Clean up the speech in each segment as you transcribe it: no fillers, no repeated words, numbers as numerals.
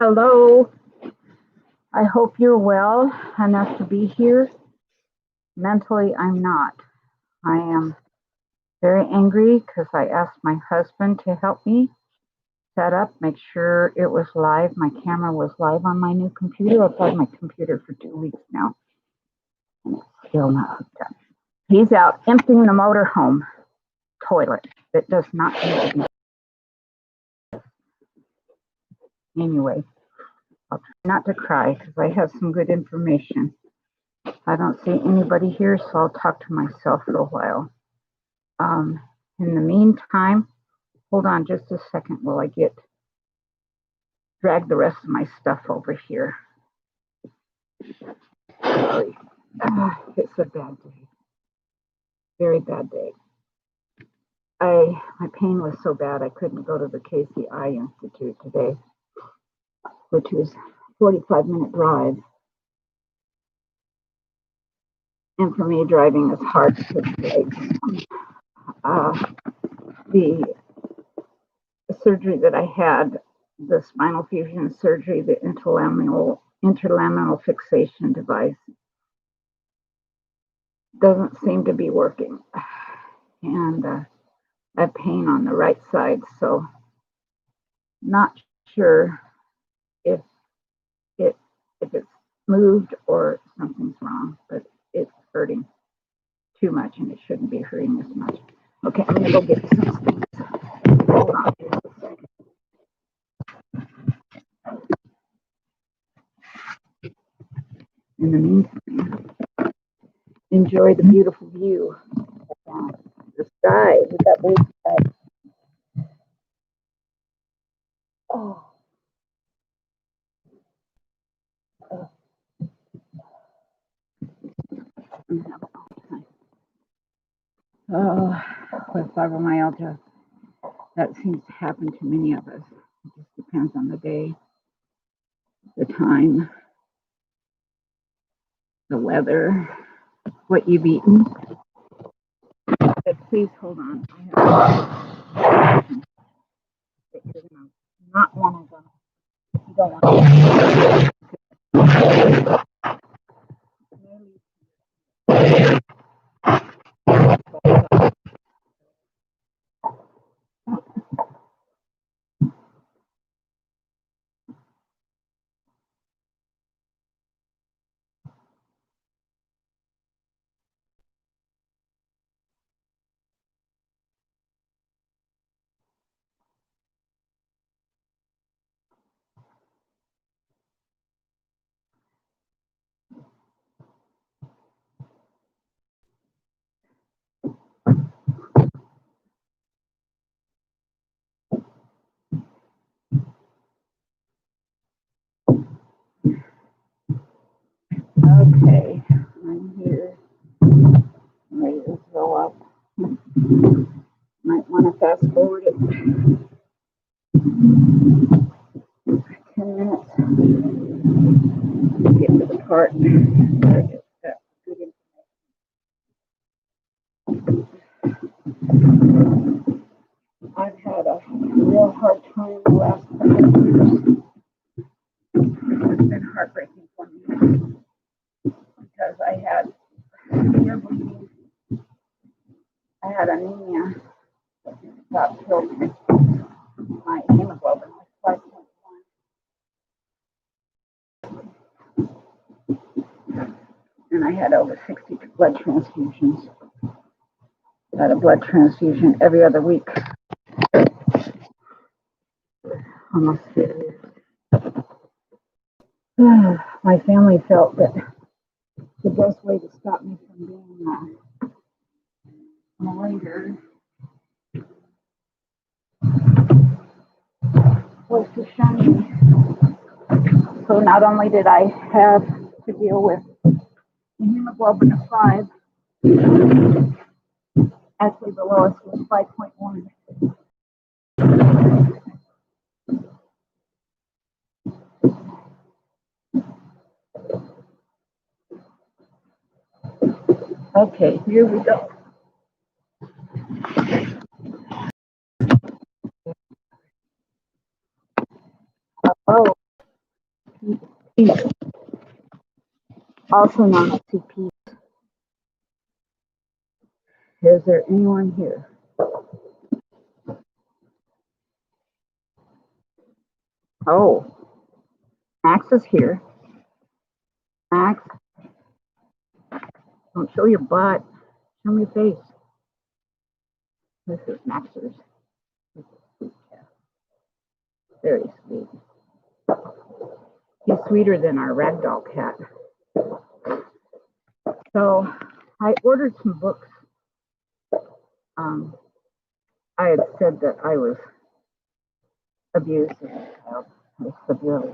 Hello, I hope you're well enough to be here. Mentally, I'm not. I am very angry because I asked my husband to help me set up, make sure it was live. My camera was live on my new computer. I've had my computer for 2 weeks now, and it's still not hooked up. He's out emptying the motorhome toilet that does not need to be. Anyway, I'll try not to cry because I have some good information. I don't see anybody here, so I'll talk to myself for a while. In the meantime, hold on just a second while I drag the rest of my stuff over here. Sorry. It's a bad day. Very bad day. My pain was so bad I couldn't go to the KCI Institute today, which was a 45-minute drive. And for me, driving is hard today. The surgery that I had, the spinal fusion surgery, the interlaminar fixation device, doesn't seem to be working. And I have pain on the right side, so not sure if it's moved or something's wrong, but it's hurting too much and it shouldn't be hurting this much. Okay, I'm gonna go get some things. Hold on just a second. In the meantime, enjoy the beautiful view of the sky. We got blue sky. Oh. Oh, with fibromyalgia, that seems to happen to many of us. It just depends on the day, the time, the weather, what you've eaten. But please hold on. I have that you're gonna not want to go. You don't want to. Okay, I'm here. I'm ready to throw up. Might want to fast forward it 10 minutes. Get to the part where I get that good information. I've had a real hard time the last couple of years. It's been heartbreaking for me because I had ear bleeding. I had anemia that killed me. My hemoglobin was 5.1. And I had over 60 blood transfusions. I had a blood transfusion every other week. Almost 2 years. My family felt that the best way to stop me from being a later was to shun me. So not only did I have to deal with the hemoglobin of 5, actually the lowest was 5.1. Okay, here we go. Oh, also known as CP. Is there anyone here? Oh, Max is here. Max, don't show your butt. Show me your face. This is Max's. This is sweet cat. Very sweet. He's sweeter than our ragdoll cat. So I ordered some books. I had said that I was abused as a child, severely.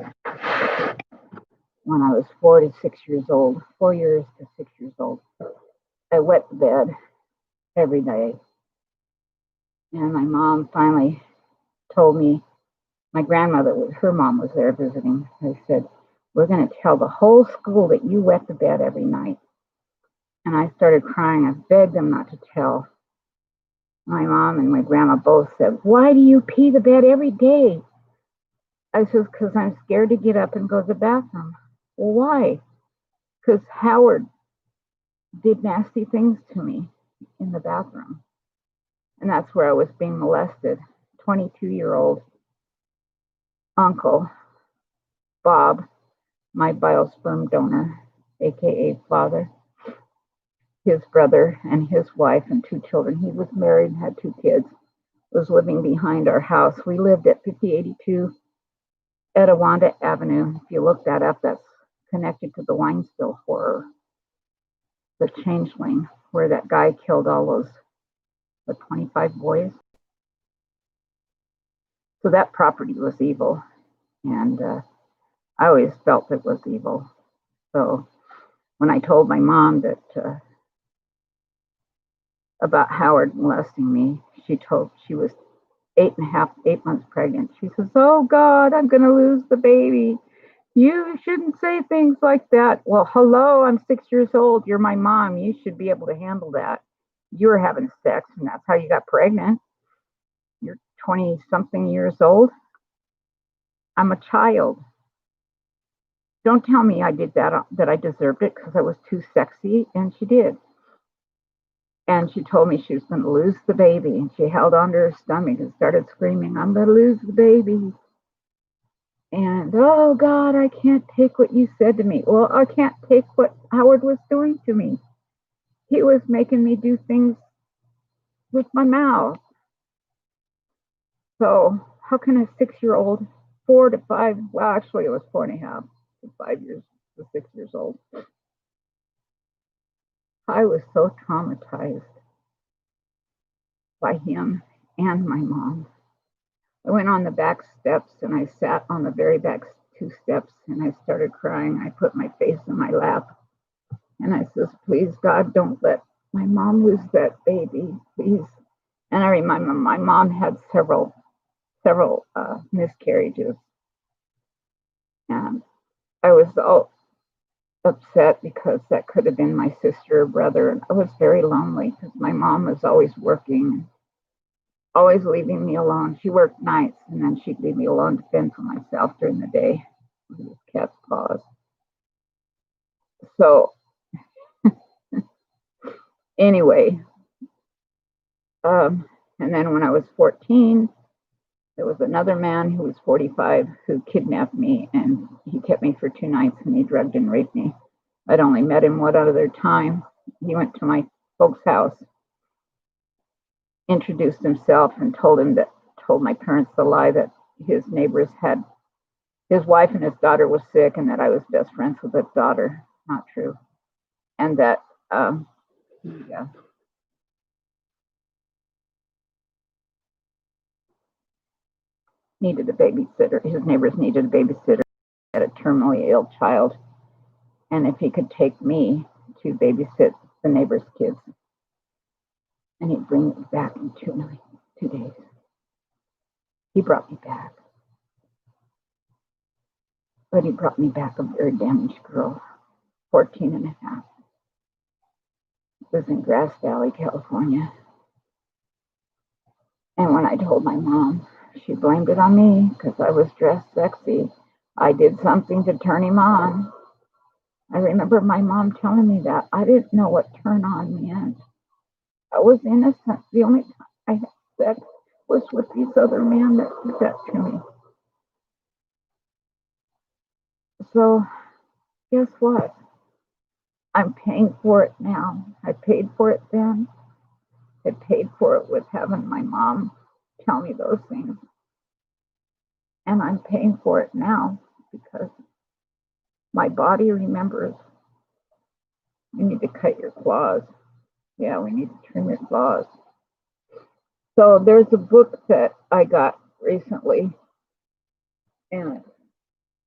When I was 4 to 6 years old, 4 years to 6 years old, I wet the bed every day. And my mom finally told me, my grandmother, her mom was there visiting. They said, we're going to tell the whole school that you wet the bed every night. And I started crying. I begged them not to tell. My mom and my grandma both said, why do you pee the bed every day? I said, because I'm scared to get up and go to the bathroom. Well, why? Because Howard did nasty things to me in the bathroom. And that's where I was being molested. 22-year-old uncle, Bob, my biosperm donor, aka father, his brother and his wife and 2 children. He was married and had 2 kids, was living behind our house. We lived at 5082 Etowanda Avenue. If you look that up, that's connected to the wine spill horror, the changeling, where that guy killed all those, the 25 boys. So that property was evil, and I always felt it was evil. So when I told my mom that about Howard molesting me, she was 8 months pregnant. She says, oh God, I'm going to lose the baby. You shouldn't say things like that. Well, hello, I'm 6 years old. You're my mom. You should be able to handle that. You were having sex, and that's how you got pregnant. You're 20-something years old. I'm a child. Don't tell me I did that I deserved it because I was too sexy, and she did. And she told me she was going to lose the baby, and she held onto her stomach and started screaming, I'm going to lose the baby. And, oh, God, I can't take what you said to me. Well, I can't take what Howard was doing to me. He was making me do things with my mouth. So how can a 6-year-old, 4 to 5, well, actually it was 4.5 to 5 years to 6 years old. I was so traumatized by him and my mom. I went on the back steps and I sat on the very back 2 steps and I started crying. I put my face in my lap and I says, please, God, don't let my mom lose that baby, please. And I remember my mom had several miscarriages. And I was all upset because that could have been my sister or brother. And I was very lonely because my mom was always working, always leaving me alone. She worked nights and then she'd leave me alone to fend for myself during the day with this cat's paws. So anyway, and then when I was 14, there was another man who was 45 who kidnapped me, and he kept me for 2 nights and he drugged and raped me. I'd only met him one other time. He went to my folks' house, introduced himself, and told my parents the lie that his neighbors had, his wife and his daughter was sick and that I was best friends with his daughter. Not true. And that needed a babysitter. His neighbors needed a babysitter. He had a terminally ill child. And if he could take me to babysit the neighbor's kids, and he'd bring me back in 2 days. He brought me back. But he brought me back a very damaged girl, 14 and a half. It was in Grass Valley, California. And when I told my mom, she blamed it on me because I was dressed sexy. I did something to turn him on. I remember my mom telling me that. I didn't know what turn on meant. I was innocent. The only time I had sex was with these other men that did that to me. So, guess what? I'm paying for it now. I paid for it then. I paid for it with having my mom tell me those things. And I'm paying for it now because my body remembers. You need to cut your claws. Yeah, we need to trim your claws. So there's a book that I got recently, and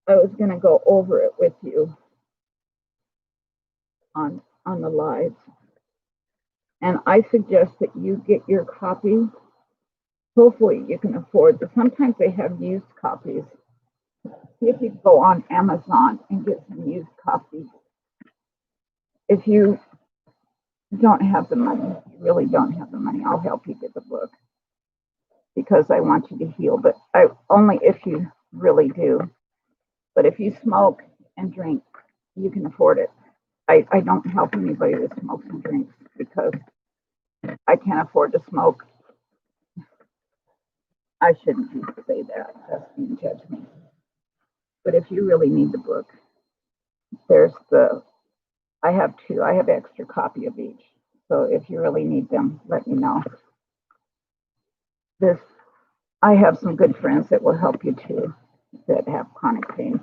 I was going to go over it with you on the live. And I suggest that you get your copy. Hopefully you can afford, but sometimes they have used copies. See if you go on Amazon and get some used copies. If you don't have the money, you really don't have the money, I'll help you get the book because I want you to heal, but only if you really do. But if you smoke and drink, you can afford it. I don't help anybody that smokes and drinks because I can't afford to smoke. I shouldn't say that. That's being judgmental. But if you really need the book, I have two. I have extra copy of each. So if you really need them, let me know. I have some good friends that will help you too that have chronic pain.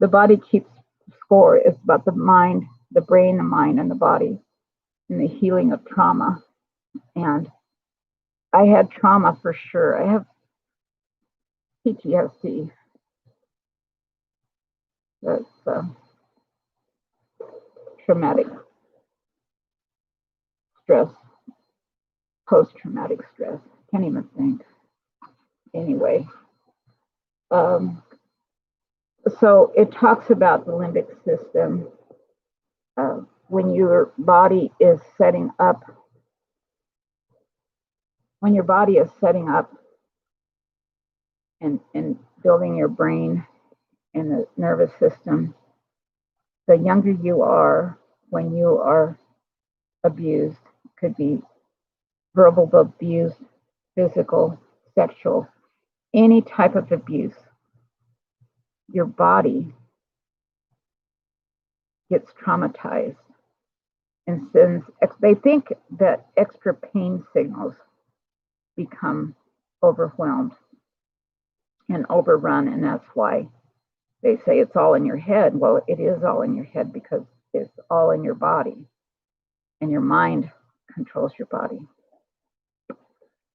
The body keeps score. It's about the mind, the brain, the mind, and the body, and the healing of trauma. And I had trauma for sure. I have PTSD. That's traumatic stress, post-traumatic stress. Can't even think. Anyway, so it talks about the limbic system. When your body is setting up, and building your brain and the nervous system, the younger you are when you are abused, could be verbal abuse, physical, sexual, any type of abuse, your body gets traumatized and they think that extra pain signals become overwhelmed and overrun, and that's why they say it's all in your head. Well, it is all in your head because it's all in your body, and your mind controls your body.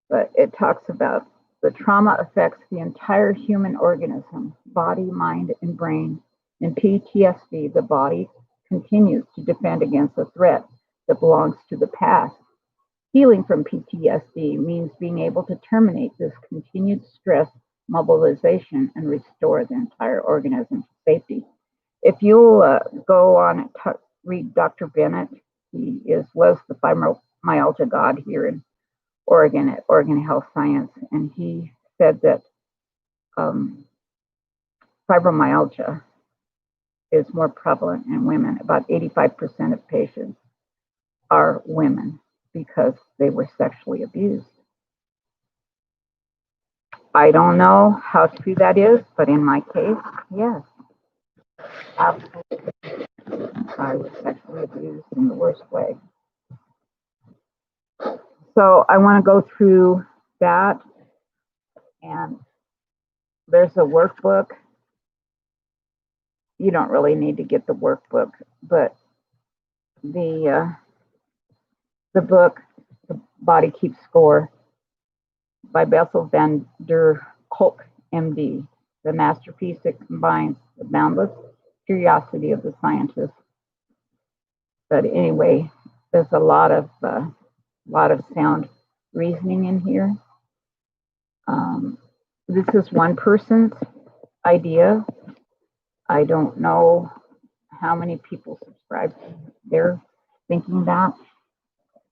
But it talks about the trauma affects the entire human organism, body, mind, and brain. In PTSD, the body continues to defend against a threat that belongs to the past. Healing from PTSD means being able to terminate this continued stress mobilization and restore the entire organism to safety. If you'll go on and read Dr. Bennett, he was the fibromyalgia god here in Oregon at Oregon Health Science, and he said that fibromyalgia is more prevalent in women. About 85% of patients are women because they were sexually abused. I don't know how true that is, but in my case, yes, absolutely. I was sexually abused in the worst way. So I want to go through that, and there's a workbook. You don't really need to get the workbook, but the book, The Body Keeps Score, by Bessel van der Kolk, MD, the masterpiece that combines the boundless curiosity of the scientist. But anyway, there's a lot of sound reasoning in here. This is one person's idea. I don't know how many people subscribe. They're thinking that.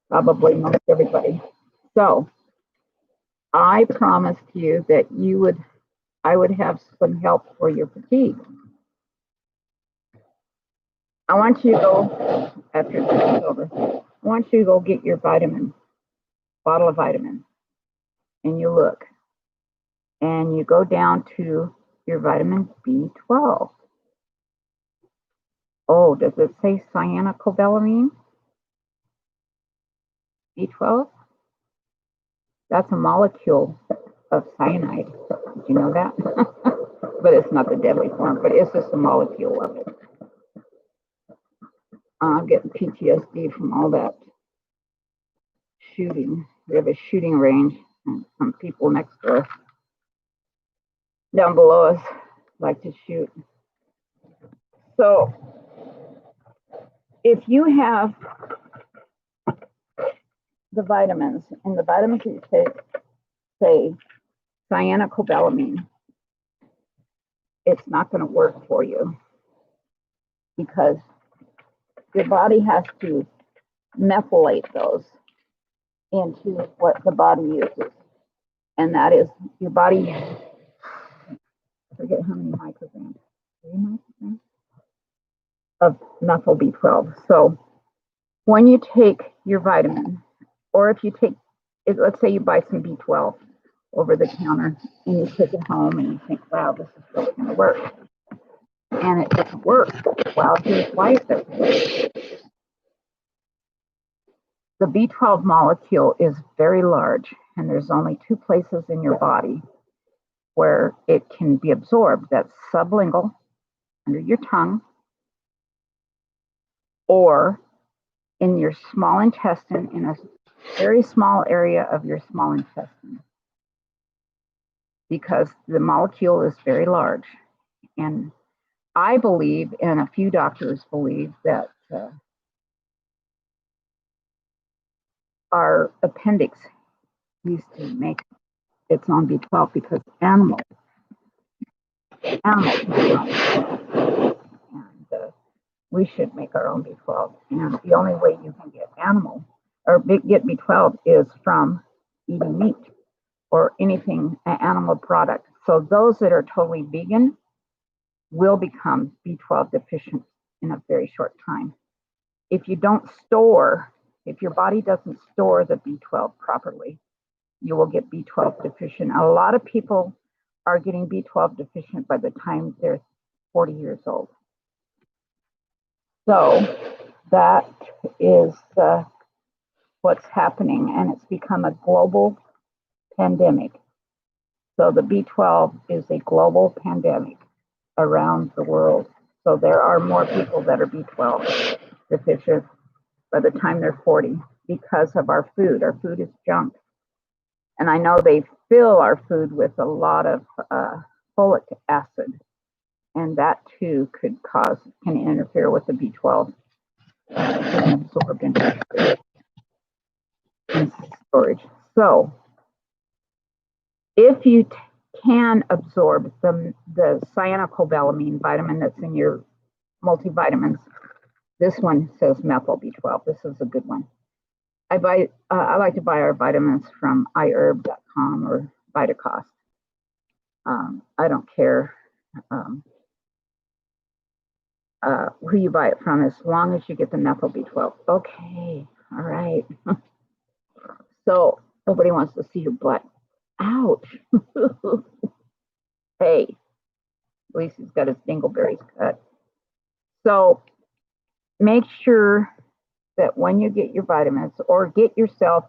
Probably most everybody. So I promised you that you would I would have some help for your fatigue. I want you to go, after this is over, I want you to go get your vitamin, bottle of vitamin, and you look. And you go down to your vitamin B12. Oh, does it say cyanocobalamin? B12? That's a molecule of cyanide. Did you know that? But it's not the deadly form, but it's just a molecule of it. I'm getting PTSD from all that shooting. We have a shooting range, and some people next door, down below us, like to shoot. So, if you have the vitamins, and the vitamins that you take say cyanocobalamin, it's not going to work for you because your body has to methylate those into what the body uses. And that is your body, I forget how many micrograms, 3 micrograms of methyl B12. So when you take your vitamin, or if you take, let's say you buy some B12 over the counter and you take it home and you think, wow, this is really going to work. And it doesn't work. Well, here's why it doesn't work. The B12 molecule is very large, and there's only 2 places in your body where it can be absorbed. That's sublingual, under your tongue, or in your small intestine, in a very small area of your small intestine, because the molecule is very large. And I believe, and a few doctors believe, that our appendix used to make its own B12 because animals and we should make our own B12. And the only way you can get get B12 is from eating meat or anything, an animal product. So those that are totally vegan will become B12 deficient in a very short time. If you don't store, if your body doesn't store the B12 properly, you will get B12 deficient. A lot of people are getting B12 deficient by the time they're 40 years old. So that is what's happening, and it's become a global pandemic. So the B12 is a global pandemic around the world. So there are more people that are B12 deficient by the time they're 40 because of our food. Our food is junk. And I know they fill our food with a lot of folic acid, and that too can interfere with the B12 absorbed in storage. So if you can absorb the cyanocobalamin vitamin that's in your multivitamins, this one says methyl B12. This is a good one. I like to buy our vitamins from iherb.com or Vitacost. I don't care who you buy it from, as long as you get the methyl B12. Okay, all right. So nobody wants to see your butt. Ouch. Hey, at least he's got his dingleberries cut. So make sure that when you get your vitamins, or get yourself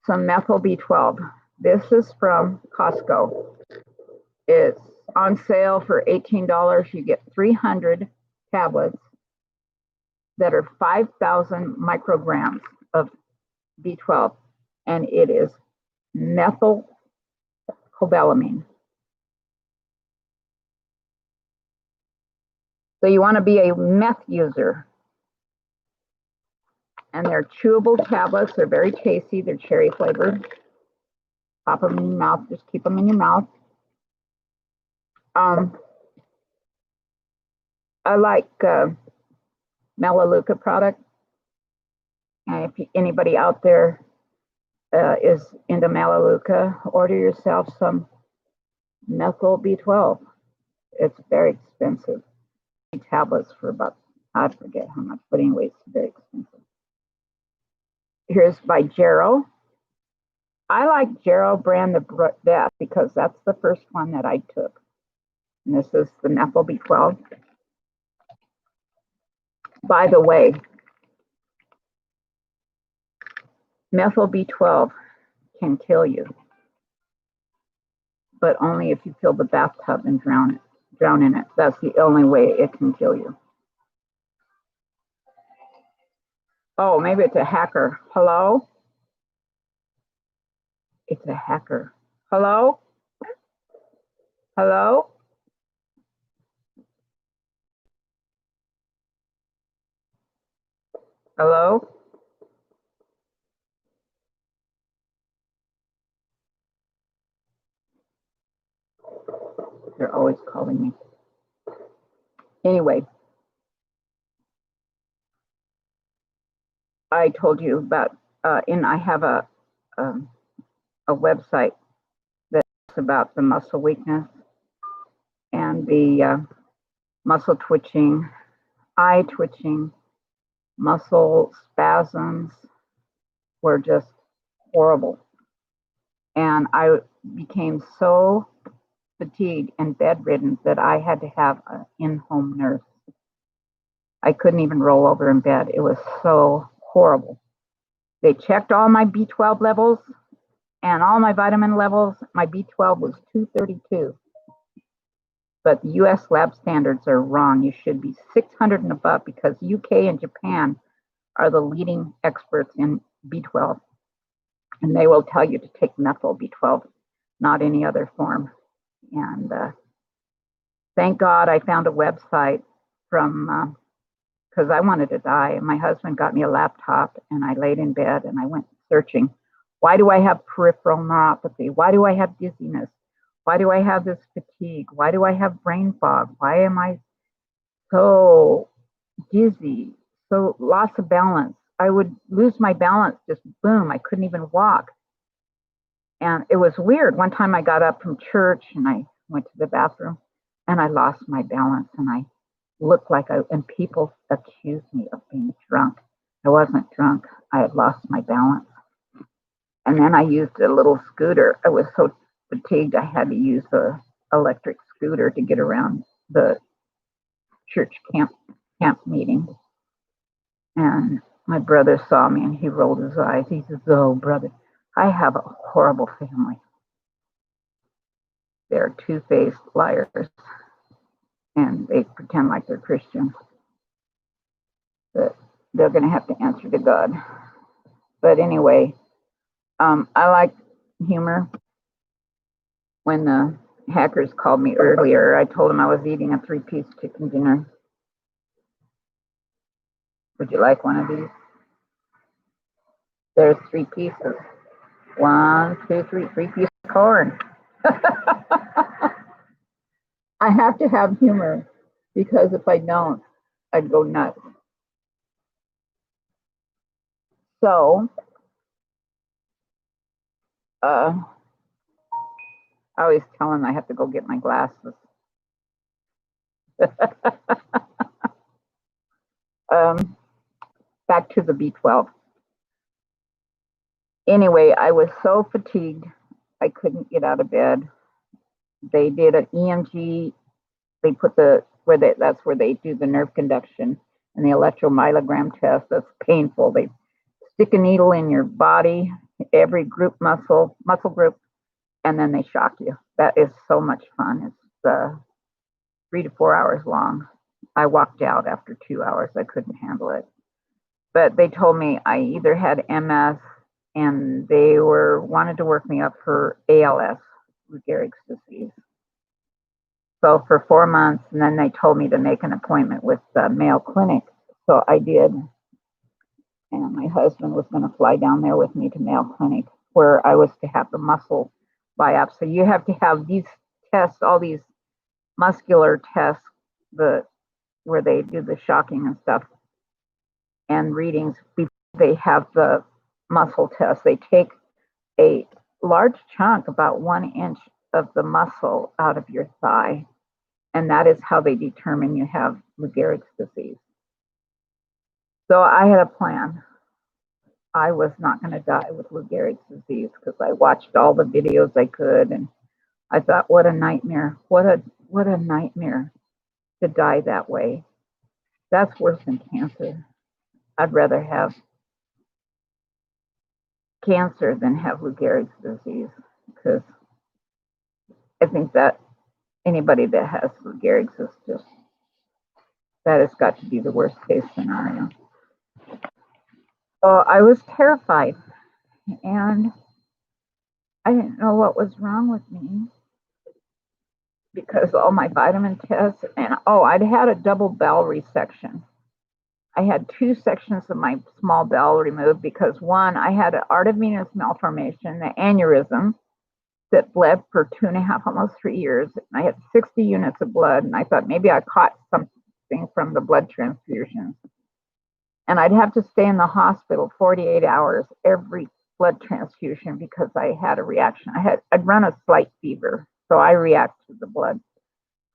some methyl B12. This is from Costco. It's on sale for $18. You get 300 tablets that are 5,000 micrograms of B12, and it is methyl cobalamin. So you want to be a meth user. And they're chewable tablets. They're very tasty. They're cherry flavored. Pop them in your mouth. Just keep them in your mouth. I like Melaleuca product. And if anybody out there is into Melaleuca, order yourself some Methyl B12. It's very expensive. Tablets for about, I forget how much, but anyway, it's very expensive. Here's by Jarrow. I like Jarrow brand the best because that's the first one that I took. And this is the Methyl B12. By the way, Methyl B12 can kill you, but only if you fill the bathtub and drown in it. That's the only way it can kill you. Oh, maybe it's a hacker. Hello? It's a hacker. Hello? Hello? Hello? They're always calling me. Anyway, I told you about, and I have a website that's about the muscle weakness and the muscle twitching, eye twitching, muscle spasms were just horrible. And I became so fatigued and bedridden that I had to have an in-home nurse. I couldn't even roll over in bed. It was so horrible. They checked all my B12 levels and all my vitamin levels. My B12 was 232. But the US lab standards are wrong. You should be 600 and above because UK and Japan are the leading experts in B12. And they will tell you to take methyl B12, not any other form. And thank God I found a website from, because I wanted to die. My husband got me a laptop and I laid in bed and I went searching. Why do I have peripheral neuropathy? Why do I have dizziness? Why do I have this fatigue? Why do I have brain fog? Why am I so dizzy? So loss of balance. I would lose my balance, just boom, I couldn't even walk. And it was weird. One time I got up from church and I went to the bathroom and I lost my balance and I looked like and people accused me of being drunk. I wasn't drunk. I had lost my balance. And then I used a little scooter. I was so fatigued I had to use the electric scooter to get around the church camp meeting. And my brother saw me and he rolled his eyes. He says, "Oh, brother, I have a horrible family. They're two-faced liars and they pretend like they're Christians. But they're going to have to answer to God." But anyway, I like humor. When the hackers called me earlier, I told them I was eating a 3-piece chicken dinner. Would you like one of these? There's 3 pieces. 1, 2, 3, 3 pieces of corn. I have to have humor because if I don't, I'd go nuts. So, I always tell him I have to go get my glasses. Back to the B12. Anyway, I was so fatigued, I couldn't get out of bed. They did an EMG. They put that's where they do the nerve conduction and the electromyogram test. That's painful. They stick a needle in your body, every muscle group, and then they shock you. That is so much fun. It's 3 to 4 hours long. I walked out after 2 hours. I couldn't handle it. But they told me I either had MS and they wanted to work me up for ALS, Lou Gehrig's disease. So for 4 months, and then they told me to make an appointment with the Mayo Clinic. So I did. And my husband was going to fly down there with me to Mayo Clinic, where I was to have the muscle biopsy. You have to have these tests, all these muscular tests, where they do the shocking and stuff and readings before they have the muscle test. They take a large chunk, about 1 inch of the muscle out of your thigh, and that is how they determine you have Lou Gehrig's disease. So I had a plan. I was not going to die with Lou Gehrig's disease because I watched all the videos I could, and I thought, what a nightmare! What a nightmare to die that way. That's worse than cancer. I'd rather have cancer than have Lou Gehrig's disease, because I think that anybody that has Lou Gehrig's is just, that has got to be the worst case scenario. So I was terrified, and I didn't know what was wrong with me because all my vitamin tests, and I'd had a double bowel resection. I had 2 sections of my small bowel removed because one, I had an arteriovenous malformation, the aneurysm, that bled for 2.5, almost 3 years. And I had 60 units of blood, and I thought maybe I caught something from the blood transfusions. And I'd have to stay in the hospital 48 hours every blood transfusion because I had a reaction. I'd run a slight fever, so I reacted to the blood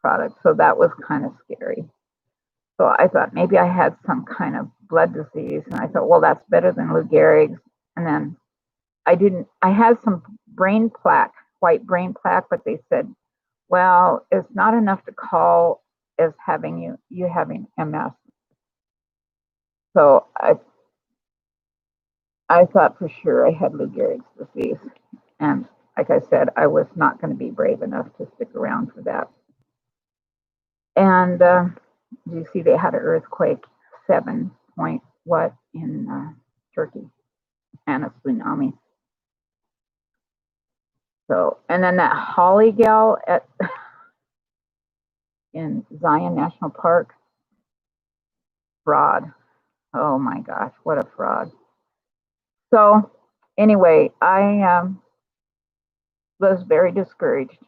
product. So that was kind of scary. So I thought maybe I had some kind of blood disease, and I thought, well, that's better than Lou Gehrig's. And then I had some brain plaque, white brain plaque, but they said, well, it's not enough to call as having you having MS. So I thought for sure I had Lou Gehrig's disease. And like I said, I was not going to be brave enough to stick around for that. And you see they had an earthquake, 7 point what in Turkey, and a tsunami. So, and then that Holly gal in Zion National Park, fraud. Oh my gosh, what a fraud. So anyway, I was very discouraged.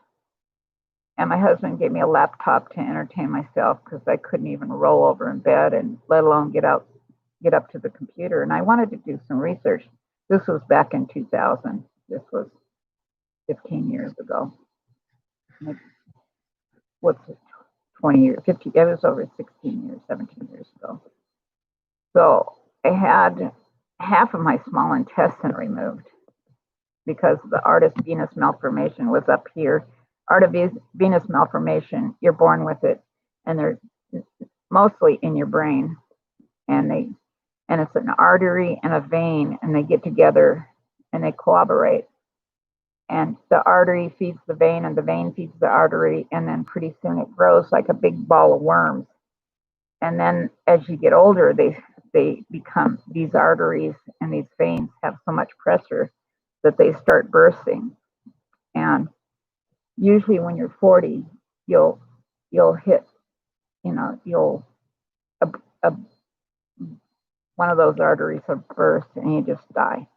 And my husband gave me a laptop to entertain myself because I couldn't even roll over in bed, and let alone get up to the computer. And I wanted to do some research. This was back in 2000. This was 15 years ago. What's it? 20 years, 50, it was over 16 years, 17 years ago. So I had half of my small intestine removed because the arteriovenous malformation was up here. Arteriovenous malformation, you're born with it, and they're mostly in your brain, and it's an artery and a vein, and they get together and they collaborate. And the artery feeds the vein, and the vein feeds the artery, and then pretty soon it grows like a big ball of worms. And then as you get older, they become, these arteries and these veins have so much pressure that they start bursting. And usually when you're 40, you'll hit, one of those arteries will burst and you just die.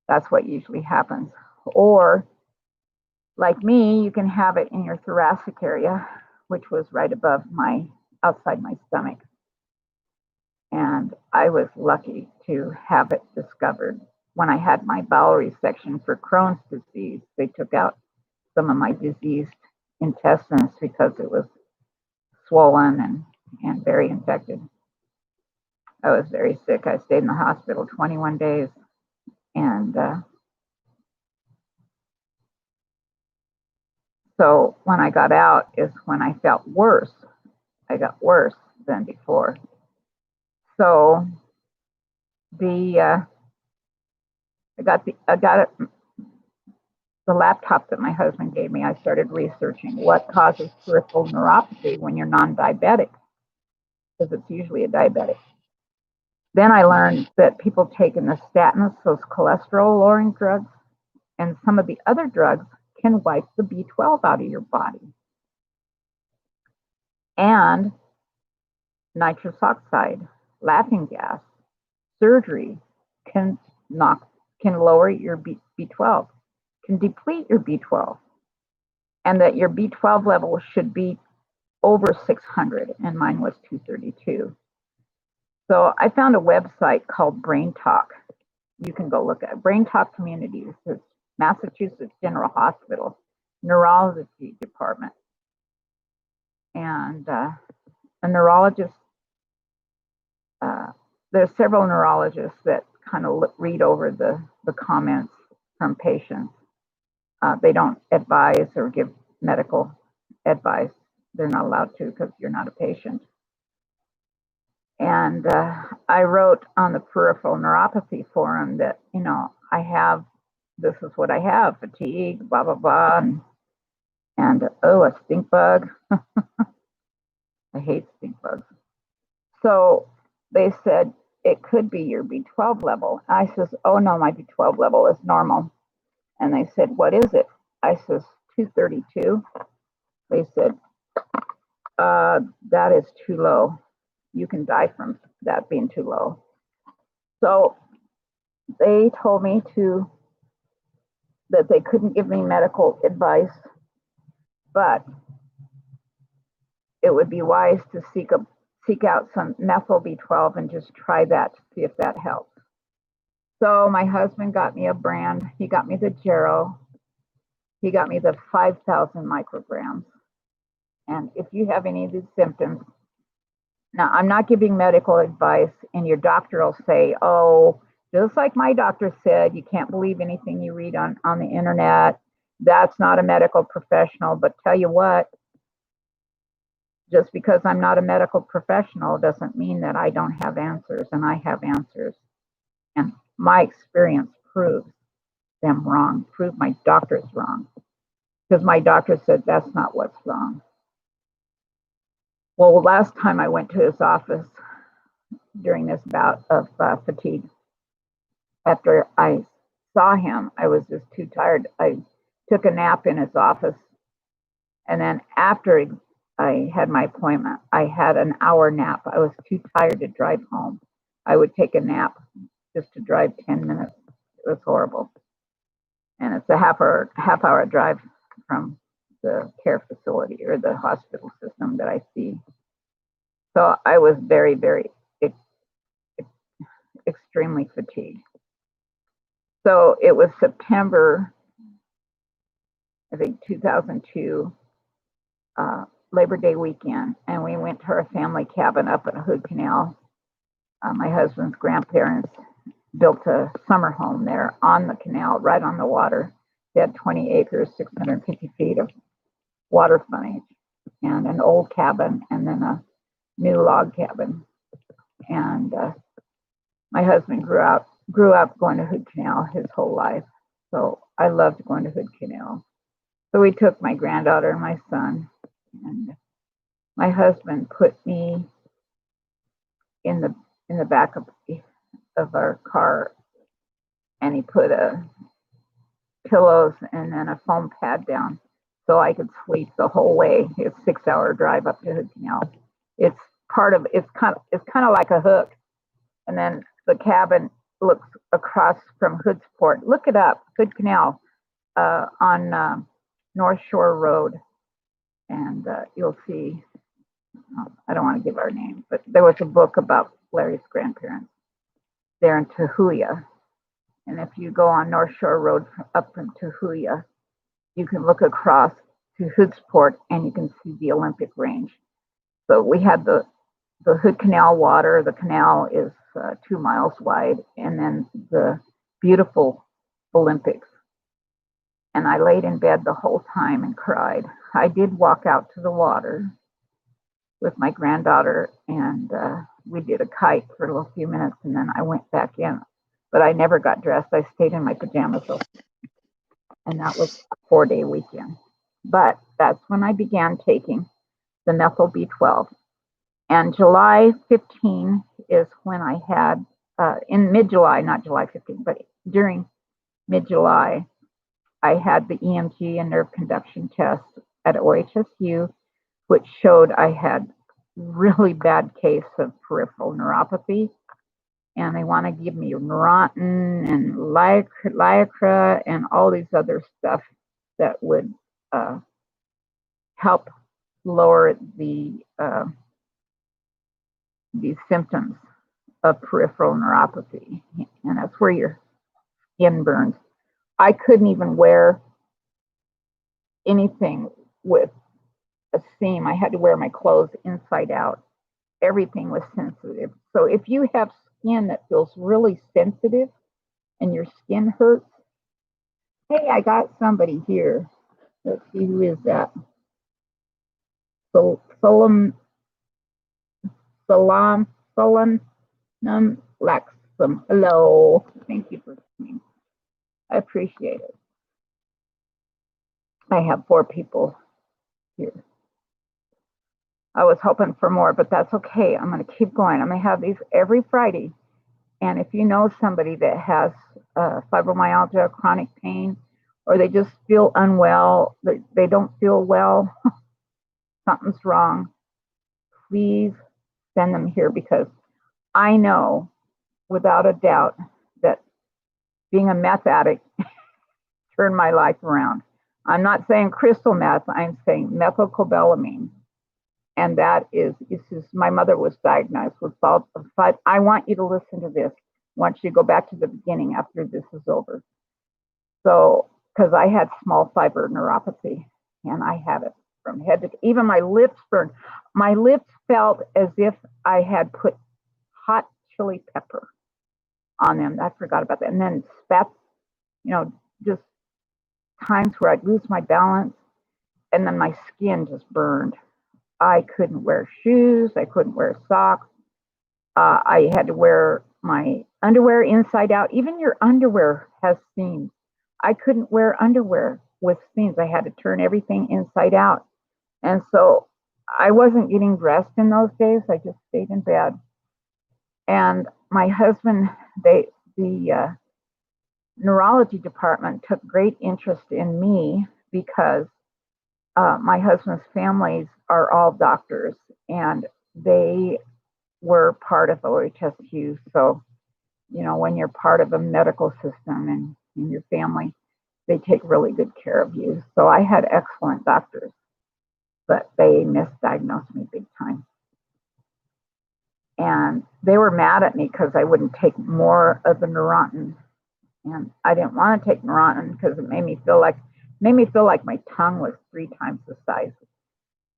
That's what usually happens. Or like me, you can have it in your thoracic area, which was right above outside my stomach. And I was lucky to have it discovered. When I had my bowel resection for Crohn's disease, they took out some of my diseased intestines because it was swollen and very infected. I was very sick. I stayed in the hospital 21 days. And so when I got out is when I felt worse. I got worse than before. So I got the laptop that my husband gave me. I started researching what causes peripheral neuropathy when you're non-diabetic, because it's usually a diabetic. Then I learned that people taking the statins, those cholesterol-lowering drugs, and some of the other drugs can wipe the B12 out of your body. And nitrous oxide, laughing gas, surgery can lower your B12, can deplete your B12, and that your B12 level should be over 600, and mine was 232. So I found a website called Brain Talk. You can go look at Brain Talk Communities. It's Massachusetts General Hospital. neurology department. And a neurologist, there's several neurologists that kind of read over the comments from patients. They don't advise or give medical advice. They're not allowed to because you're not a patient. And I wrote on the peripheral neuropathy forum that, you know, this is what I have, fatigue, blah, blah, blah, and oh, a stink bug. I hate stink bugs. So they said, it could be your B12 level. I says, oh no, my B12 level is normal. And they said, what is it? I says, 232. They said, that is too low. You can die from that being too low. So they told me that they couldn't give me medical advice, but it would be wise to seek out some Methyl B12 and just try that to see if that helps. So my husband got me a brand. He got me the Gero. He got me the 5,000 micrograms. And if you have any of these symptoms, now I'm not giving medical advice, and your doctor will say, oh, just like my doctor said, you can't believe anything you read on the internet. That's not a medical professional. But tell you what, just because I'm not a medical professional doesn't mean that I don't have answers, and I have answers. And my experience proves them wrong, proves my doctor's wrong, because my doctor said that's not what's wrong. Well, last time I went to his office during this bout of fatigue, after I saw him, I was just too tired. I took a nap in his office, and then after I had my appointment, I had an hour nap. I was too tired to drive home. I would take a nap just to drive 10 minutes. It was horrible. And it's a half hour drive from the care facility or the hospital system that I see. So I was very, very extremely fatigued. So it was September, I think 2002, Labor Day weekend, and we went to our family cabin up at Hood Canal. My husband's grandparents built a summer home there on the canal, right on the water. They had 20 acres, 650 feet of water frontage, and an old cabin, and then a new log cabin. And my husband grew up going to Hood Canal his whole life. So I loved going to Hood Canal. So we took my granddaughter and my son, and my husband put me in the back of our car, and he put pillows and then a foam pad down so I could sleep the whole way. It's a 6-hour drive up to Hood Canal. It's kind of like a hook, and then the cabin looks across from Hoodsport. Look it up, Hood Canal, on North Shore Road, and you'll see. I don't want to give our name, but there was a book about Larry's grandparents there in Tahuya. And if you go on North Shore Road up from Tahuya, you can look across to Hoodsport and you can see the Olympic Range. So we had the Hood Canal water. The canal is 2 miles wide, and then the beautiful Olympics. And I laid in bed the whole time and cried. I did walk out to the water with my granddaughter, and we did a kite for a few minutes, and then I went back in. But I never got dressed. I stayed in my pajamas, and that was a 4-day weekend. But that's when I began taking the Methyl B12. And July 15 is when I had, in mid-July, not July 15, but during mid-July, I had the EMG and nerve conduction test at OHSU, which showed I had really bad case of peripheral neuropathy. And they want to give me Neurontin and Lycra and all these other stuff that would help lower these symptoms of peripheral neuropathy. And that's where your skin burns. I couldn't even wear anything with a seam. I had to wear my clothes inside out. Everything was sensitive. So if you have skin that feels really sensitive and your skin hurts, hey, I got somebody here. Let's see, who is that? Solanum Laxum. Hello. Thank you for coming. I appreciate it. I have 4 people here. I was hoping for more, but that's okay. I'm going to keep going. I'm going to have these every Friday. And if you know somebody that has fibromyalgia, chronic pain, or they just feel unwell, they don't feel well, something's wrong, please send them here, because I know without a doubt that being a meth addict turned my life around. I'm not saying crystal meth, I'm saying methylcobalamin. And that is, my mother was diagnosed with salt. But I want you to listen to this. I want you to go back to the beginning after this is over. So, because I had small fiber neuropathy, and I had it from head to, even my lips burned. My lips felt as if I had put hot chili pepper on them. I forgot about that. And then spats, just times where I'd lose my balance, and then my skin just burned. I couldn't wear shoes. I couldn't wear socks. I had to wear my underwear inside out. Even your underwear has seams. I couldn't wear underwear with seams. I had to turn everything inside out. And so I wasn't getting dressed in those days. I just stayed in bed. And my husband, the neurology department took great interest in me, because my husband's families are all doctors, and they were part of OHSU. So, when you're part of a medical system and in your family, they take really good care of you. So I had excellent doctors, but they misdiagnosed me big time. And they were mad at me because I wouldn't take more of the Neurontin. And I didn't want to take Neurontin because it made me feel like my tongue was 3 times the size.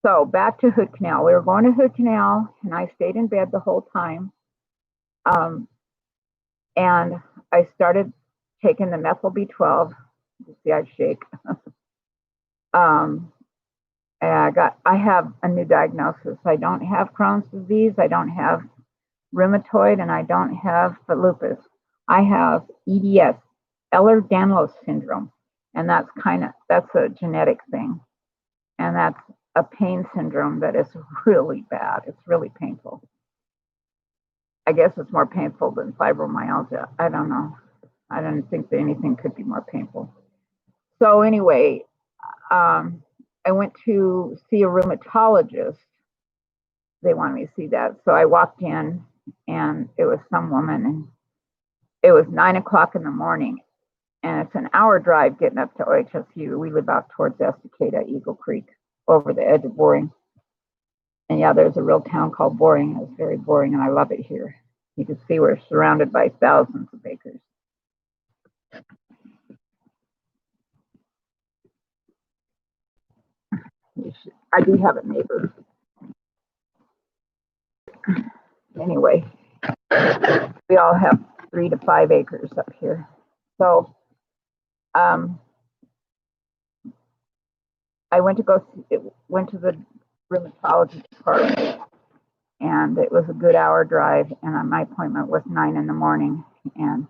So back to Hood Canal. We were going to Hood Canal, and I stayed in bed the whole time. And I started taking the Methyl B12. You see, I shake. And I have a new diagnosis. I don't have Crohn's disease. I don't have rheumatoid, and I don't have lupus. I have EDS, Ehlers-Danlos syndrome. And that's a genetic thing. And that's a pain syndrome that is really bad. It's really painful. I guess it's more painful than fibromyalgia. I don't know. I didn't think that anything could be more painful. So anyway, I went to see a rheumatologist. They wanted me to see that. So I walked in, and it was some woman, and it was 9 o'clock in the morning. And it's an hour drive getting up to OHSU. We live out towards Estacada, Eagle Creek, over the edge of Boring. And yeah, there's a real town called Boring. It's very boring, and I love it here. You can see we're surrounded by thousands of acres. I do have a neighbor. Anyway, we all have 3 to 5 acres up here. So I went to the rheumatology department, and it was a good hour drive, and my appointment was 9 in the morning, and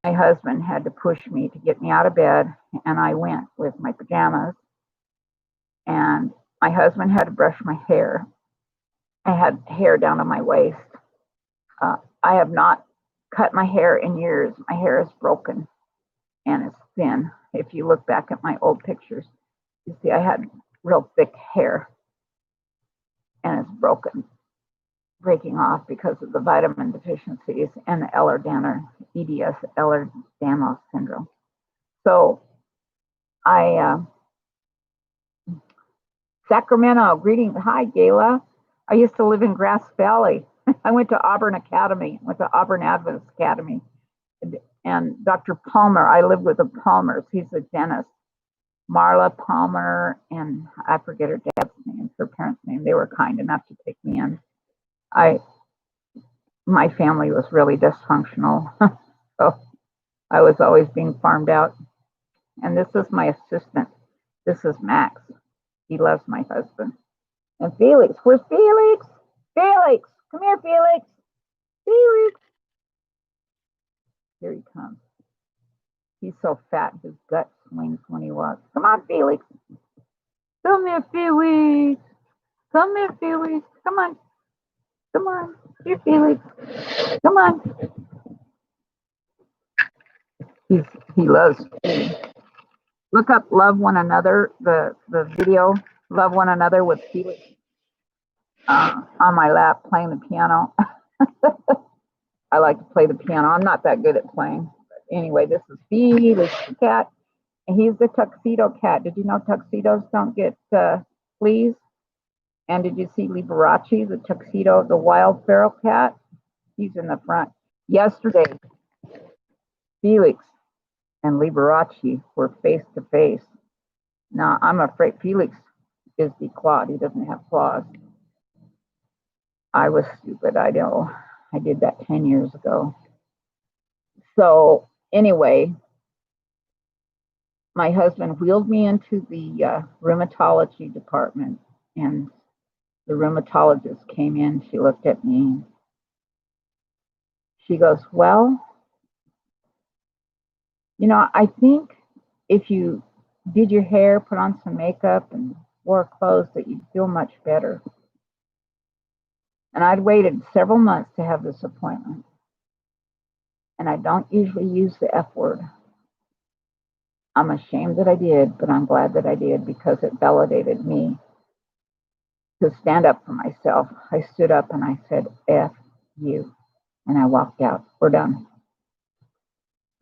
my husband had to push me to get me out of bed, and I went with my pajamas, and my husband had to brush my hair. I had hair down to my waist. I have not cut my hair in years. My hair is broken, and it's thin. If you look back at my old pictures, you see I had real thick hair, and it's breaking off because of the vitamin deficiencies and the Ehlers-Danlos, EDS, Ehlers-Danlos syndrome. So Sacramento, greetings. Hi, Gayla. I used to live in Grass Valley. I went to Auburn Adventist Academy. And Dr. Palmer, I lived with the Palmers. He's a dentist. Marla Palmer, and I forget her dad's name, her parents' name. They were kind enough to take me in. My family was really dysfunctional, so I was always being farmed out. And this is my assistant. This is Max. He loves my husband. And Felix, where's Felix? Felix, come here, Felix. Felix. Here he comes. He's so fat, his gut swings when he walks. Come on, Felix. Come here, Felix. Come here, Felix. Come on. Come on. Here, Felix. Come on. He loves food. Look up Love One Another, the video, Love One Another with Felix on my lap playing the piano. I like to play the piano. I'm not that good at playing. But anyway, this is Felix the cat. And he's the tuxedo cat. Did you know tuxedos don't get fleas? And did you see Liberace, the tuxedo, the wild feral cat? He's in the front. Yesterday, Felix and Liberace were face to face. Now, I'm afraid Felix is declawed. He doesn't have claws. I was stupid. I know. I did that 10 years ago. So anyway, my husband wheeled me into the rheumatology department, and the rheumatologist came in. She looked at me. She goes, well, you know, I think if you did your hair, put on some makeup, and wore clothes, that you'd feel much better. And I'd waited several months to have this appointment. And I don't usually use the F word. I'm ashamed that I did, but I'm glad that I did because it validated me to stand up for myself. I stood up and I said, F you. And I walked out. We're done.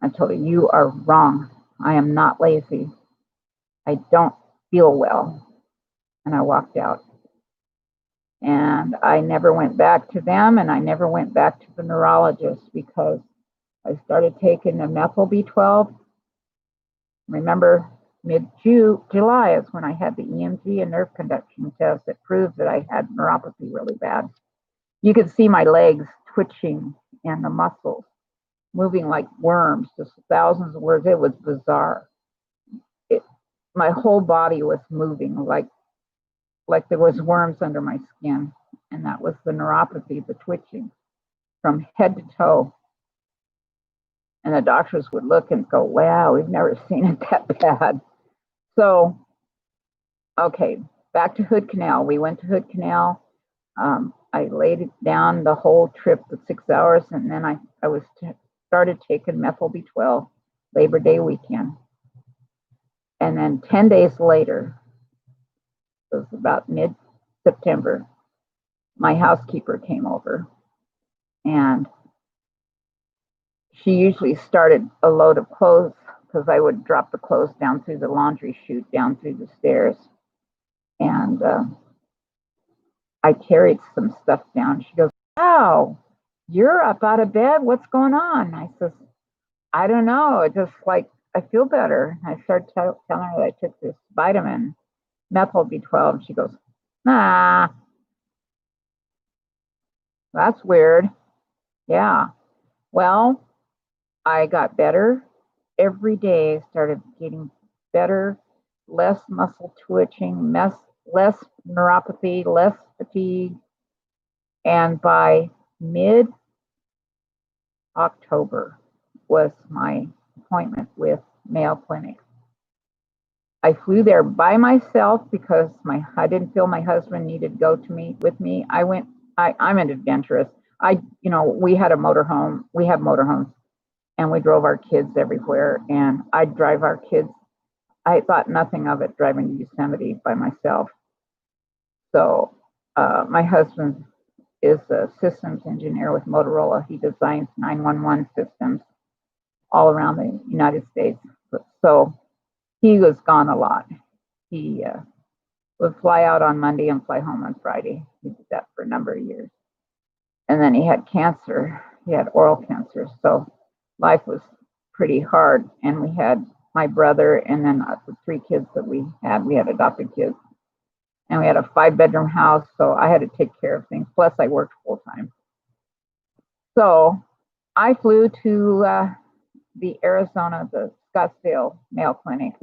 I told her, you are wrong. I am not lazy. I don't feel well. And I walked out. And I never went back to them, and I never went back to the neurologist because I started taking the Methyl B12. Remember, mid-July is when I had the EMG and nerve conduction test that proved that I had neuropathy really bad. You could see my legs twitching and the muscles moving like worms, just thousands of words. It was bizarre. My whole body was moving like there was worms under my skin. And that was the neuropathy, the twitching from head to toe. And the doctors would look and go, wow, we've never seen it that bad. So, okay, back to Hood Canal. We went to Hood Canal. I laid it down the whole trip for 6 hours, and then I started taking Methyl B12 Labor Day weekend. And then 10 days later, it was about mid-September, my housekeeper came over, and she usually started a load of clothes because I would drop the clothes down through the laundry chute, down through the stairs. And I carried some stuff down. She goes, wow, you're up out of bed. What's going on? I says, I don't know. It's just like, I feel better. I started telling her that I took this vitamin, Methyl B12. She goes, nah, that's weird. Yeah. Well, I got better every day. Started getting better, less muscle twitching, less neuropathy, less fatigue. And by mid-October was my appointment with Mayo Clinic. I flew there by myself because I didn't feel my husband needed to go with me. I'm an adventurous. We had a motorhome. We have motorhomes. And we drove our kids everywhere. And I'd drive our kids. I thought nothing of it driving to Yosemite by myself. So my husband is a systems engineer with Motorola. He designs 911 systems all around the United States. So he was gone a lot. He would fly out on Monday and fly home on Friday. He did that for a number of years. And then he had cancer. He had oral cancer. So life was pretty hard. And we had my brother, and then the 3 kids that we had adopted kids. And we had a 5-bedroom house, so I had to take care of things. Plus, I worked full time. So I flew to the Scottsdale Mayo Clinic,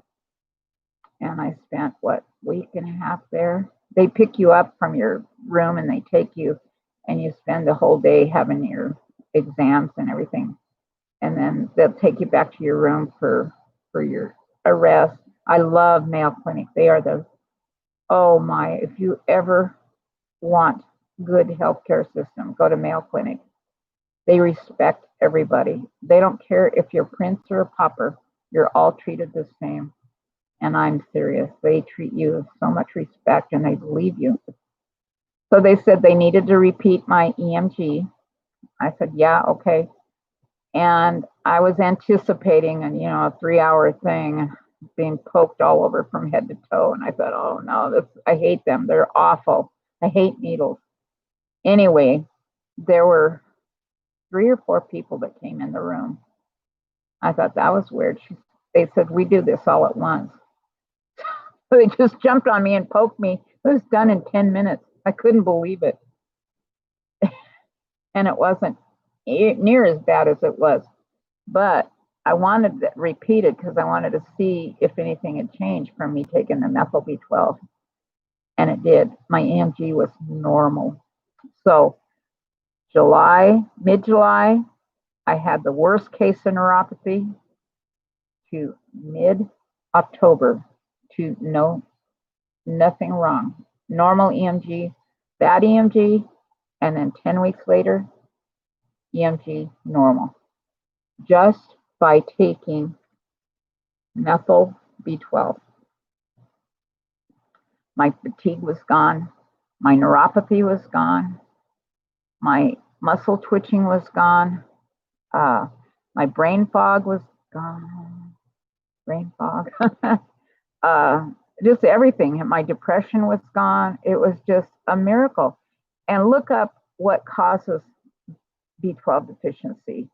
and I spent, week and a half there. They pick you up from your room and they take you, and you spend the whole day having your exams and everything. And then they'll take you back to your room for your arrest. I love Mayo Clinic. They are oh my, if you ever want good healthcare system, go to Mayo Clinic. They respect everybody. They don't care if you're prince or a pauper. You're all treated the same. And I'm serious. They treat you with so much respect, and they believe you. So they said they needed to repeat my EMG. I said, yeah, okay. And I was anticipating a 3-hour thing, being poked all over from head to toe. And I thought, oh no, I hate them. They're awful. I hate needles. Anyway, there were 3 or 4 people that came in the room. I thought that was weird. They said, we do this all at once. So they just jumped on me and poked me. It was done in 10 minutes. I couldn't believe it. And it wasn't near as bad as it was. But I wanted it repeated because I wanted to see if anything had changed from me taking the Methyl B12. And it did. My EMG was normal. So mid-July, I had the worst case of neuropathy, to mid-October, to nothing wrong. Normal EMG, bad EMG, and then 10 weeks later, EMG normal. Just by taking Methyl B12. My fatigue was gone. My neuropathy was gone. My muscle twitching was gone. My brain fog was gone. Brain fog. Just everything. My depression was gone. It was just a miracle. And look up what causes B12 deficiency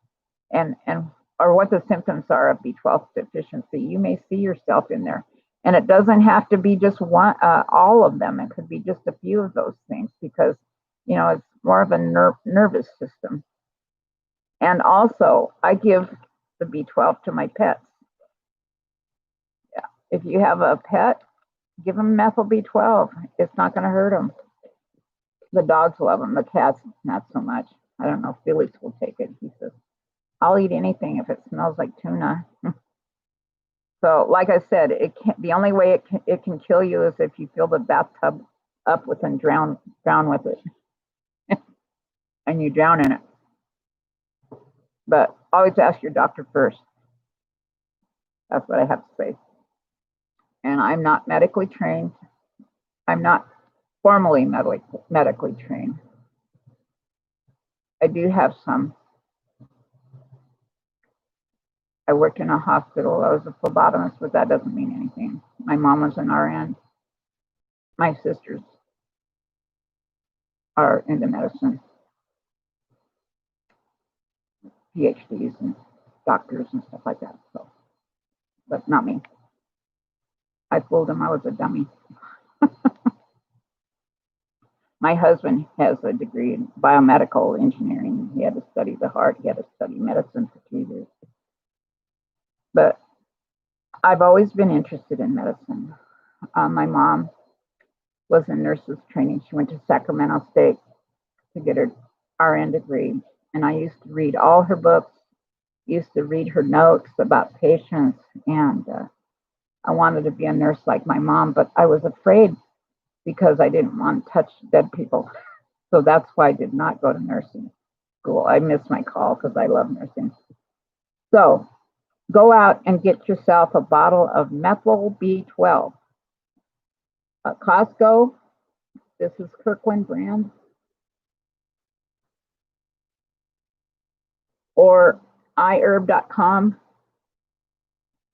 or what the symptoms are of B12 deficiency. You may see yourself in there. And it doesn't have to be just all of them. It could be just a few of those things because, it's more of a nervous system. And also, I give the B12 to my pets. Yeah. If you have a pet, give them Methyl B12. It's not going to hurt them. The dogs love them. The cats, not so much. I don't know if Felix will take it. He says, I'll eat anything if it smells like tuna. So, like I said, the only way it can kill you is if you fill the bathtub up with and drown with it, and you drown in it. But always ask your doctor first. That's what I have to say. And I'm not medically trained. I'm not formally medically trained. I do have some. I worked in a hospital. I was a phlebotomist, but that doesn't mean anything. My mom was an RN. My sisters are into medicine, PhDs and doctors and stuff like that. So, but not me. I fooled them. I was a dummy. My husband has a degree in biomedical engineering. He had to study the heart. He had to study medicine for 2 years. But I've always been interested in medicine. My mom was in nurses training. She went to Sacramento State to get her RN degree. And I used to read all her books, used to read her notes about patients. And I wanted to be a nurse like my mom, but I was afraid because I didn't want to touch dead people. So that's why I did not go to nursing school. I missed my call because I love nursing. So go out and get yourself a bottle of Methyl B12. Costco, this is Kirkland brand. Or iherb.com.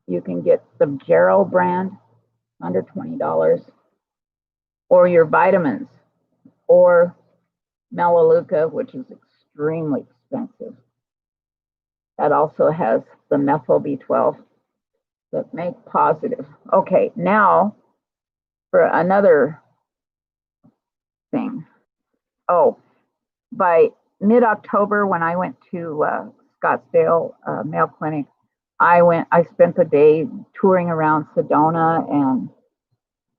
You can get the Gerald brand, under $20. Or your vitamins, or Melaleuca, which is extremely expensive. That also has the Methyl B12. but make positive. Okay, now for another thing. Oh, by mid-October, when I went to Scottsdale Mayo Clinic, I spent the day touring around Sedona, and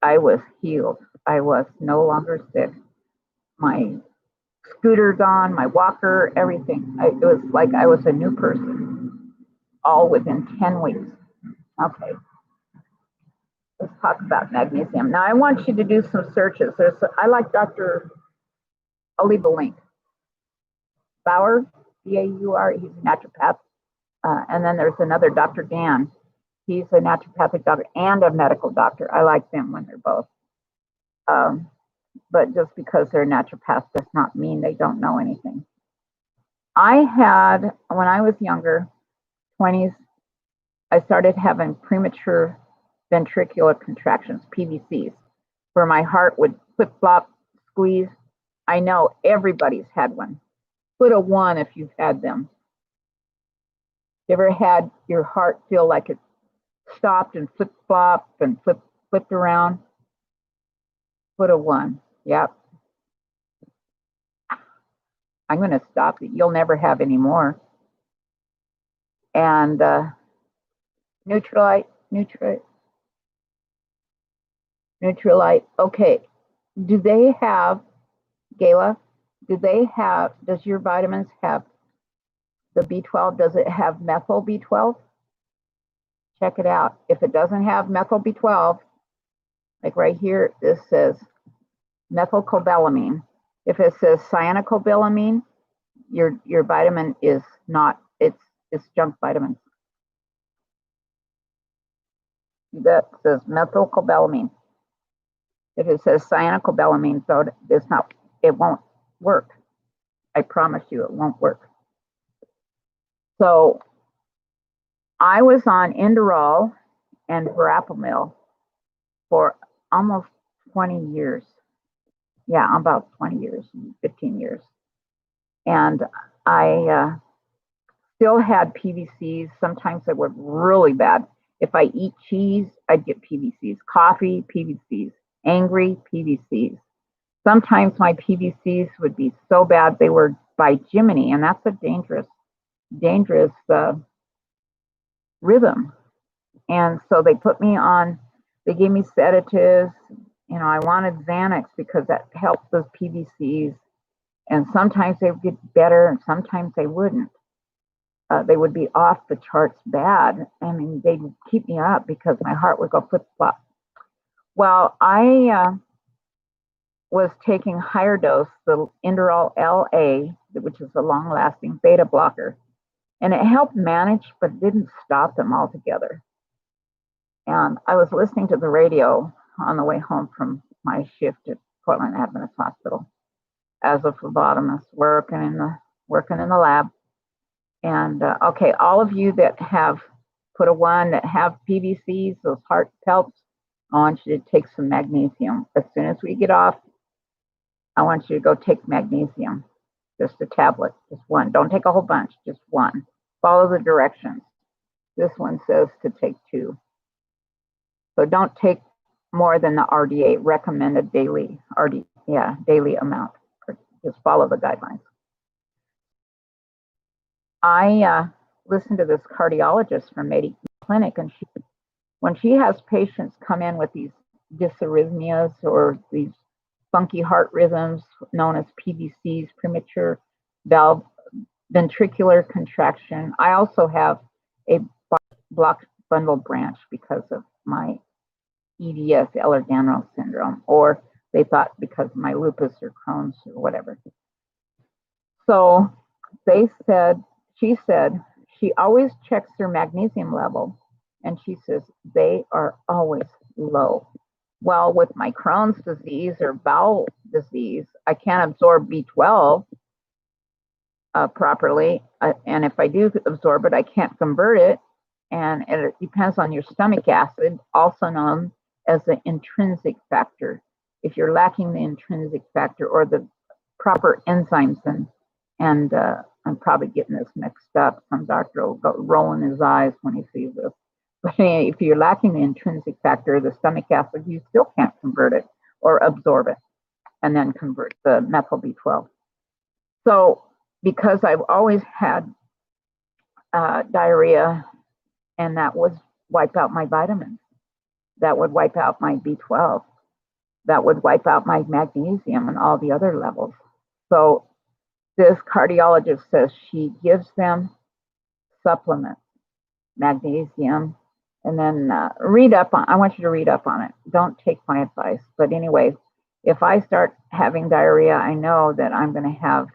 I was healed. I was no longer sick. My scooter gone, my walker, everything. It was like I was a new person, all within 10 weeks. Okay, let's talk about magnesium. Now, I want you to do some searches. I like I'll leave a link. Bauer, B-A-U-R, he's a naturopath. And then there's another Dr. Dan. He's a naturopathic doctor and a medical doctor. I like them when they're both. But just because they're naturopaths does not mean they don't know anything. I had, when I was younger, 20s, I started having premature ventricular contractions, PVCs, where my heart would flip-flop, squeeze. I know everybody's had one. Put a 1 if you've had them. You ever had your heart feel like it stopped and flip-flopped and flipped around? Put a 1. Yep. I'm going to stop it. You'll never have any more. And Neutralite. Okay. Do they have, Gayla, does your vitamins have the B12? Does it have methyl B12? Check it out. If it doesn't have methyl B12, like right here, this says methylcobalamin. If it says cyanocobalamin, your vitamin is not, it's junk vitamins. That says methylcobalamin. If it says cyanocobalamin, so it's not, it won't work. I promise you it won't work. So I was on Inderal and Verapamil for almost 20 years. Yeah, about 20 years, 15 years. And I still had PVCs. Sometimes they were really bad. If I eat cheese, I'd get PVCs. Coffee, PVCs. Angry, PVCs. Sometimes my PVCs would be so bad they were by Jiminy, and that's a dangerous rhythm. And so they put me on, they gave me sedatives. You know, I wanted Xanax because that helped those PVCs. And sometimes they would get better and sometimes they wouldn't. They would be off the charts bad. I mean, they'd keep me up because my heart would go flip-flop. Well, I was taking higher dose, the Inderal LA, which is a long-lasting beta blocker. And it helped manage, but didn't stop them altogether. And I was listening to the radio on the way home from my shift at Portland Adventist Hospital as a phlebotomist, working in the lab. And okay, all of you that have put a 1 that have PVCs, those heart pelts, I want you to take some magnesium. As soon as we get off, I want you to go take magnesium. Just a tablet, just 1. Don't take a whole bunch, just 1. Follow the directions. This one says to take 2. So don't take more than the RDA, recommended daily amount. Just follow the guidelines. I listened to this cardiologist from Mayo Clinic, and when she has patients come in with these dysarrhythmias or these funky heart rhythms known as PVCs, premature valve ventricular contraction. I also have a blocked bundle branch because of my EDS, Ehlers-Danlos syndrome, or they thought because of my lupus or Crohn's or whatever. So she said she always checks her magnesium level, and she says they are always low. Well, with my Crohn's disease or bowel disease, I can't absorb B12 properly. And if I do absorb it, I can't convert it. And it depends on your stomach acid, also known as the intrinsic factor. If you're lacking the intrinsic factor or the proper enzymes, and I'm probably getting this mixed up. Some doctor will go rolling his eyes when he sees this. But if you're lacking the intrinsic factor, the stomach acid, you still can't convert it or absorb it and then convert the methyl B12. So because I've always had diarrhea, and that would wipe out my vitamins, that would wipe out my B12, that would wipe out my magnesium and all the other levels. So this cardiologist says she gives them supplements, magnesium, and then I want you to read up on it. Don't take my advice. But anyway, if I start having diarrhea, I know that I'm going to have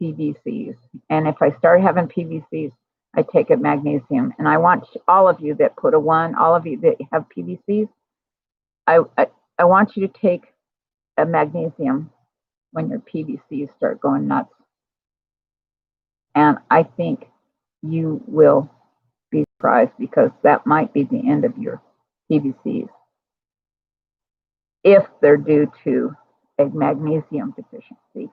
PVCs. And if I start having PVCs, I take a magnesium. And I want all of you that put a 1, all of you that have PVCs, I want you to take a magnesium when your PVCs start going nuts. And I think you will be surprised, because that might be the end of your PVCs if they're due to a magnesium deficiency.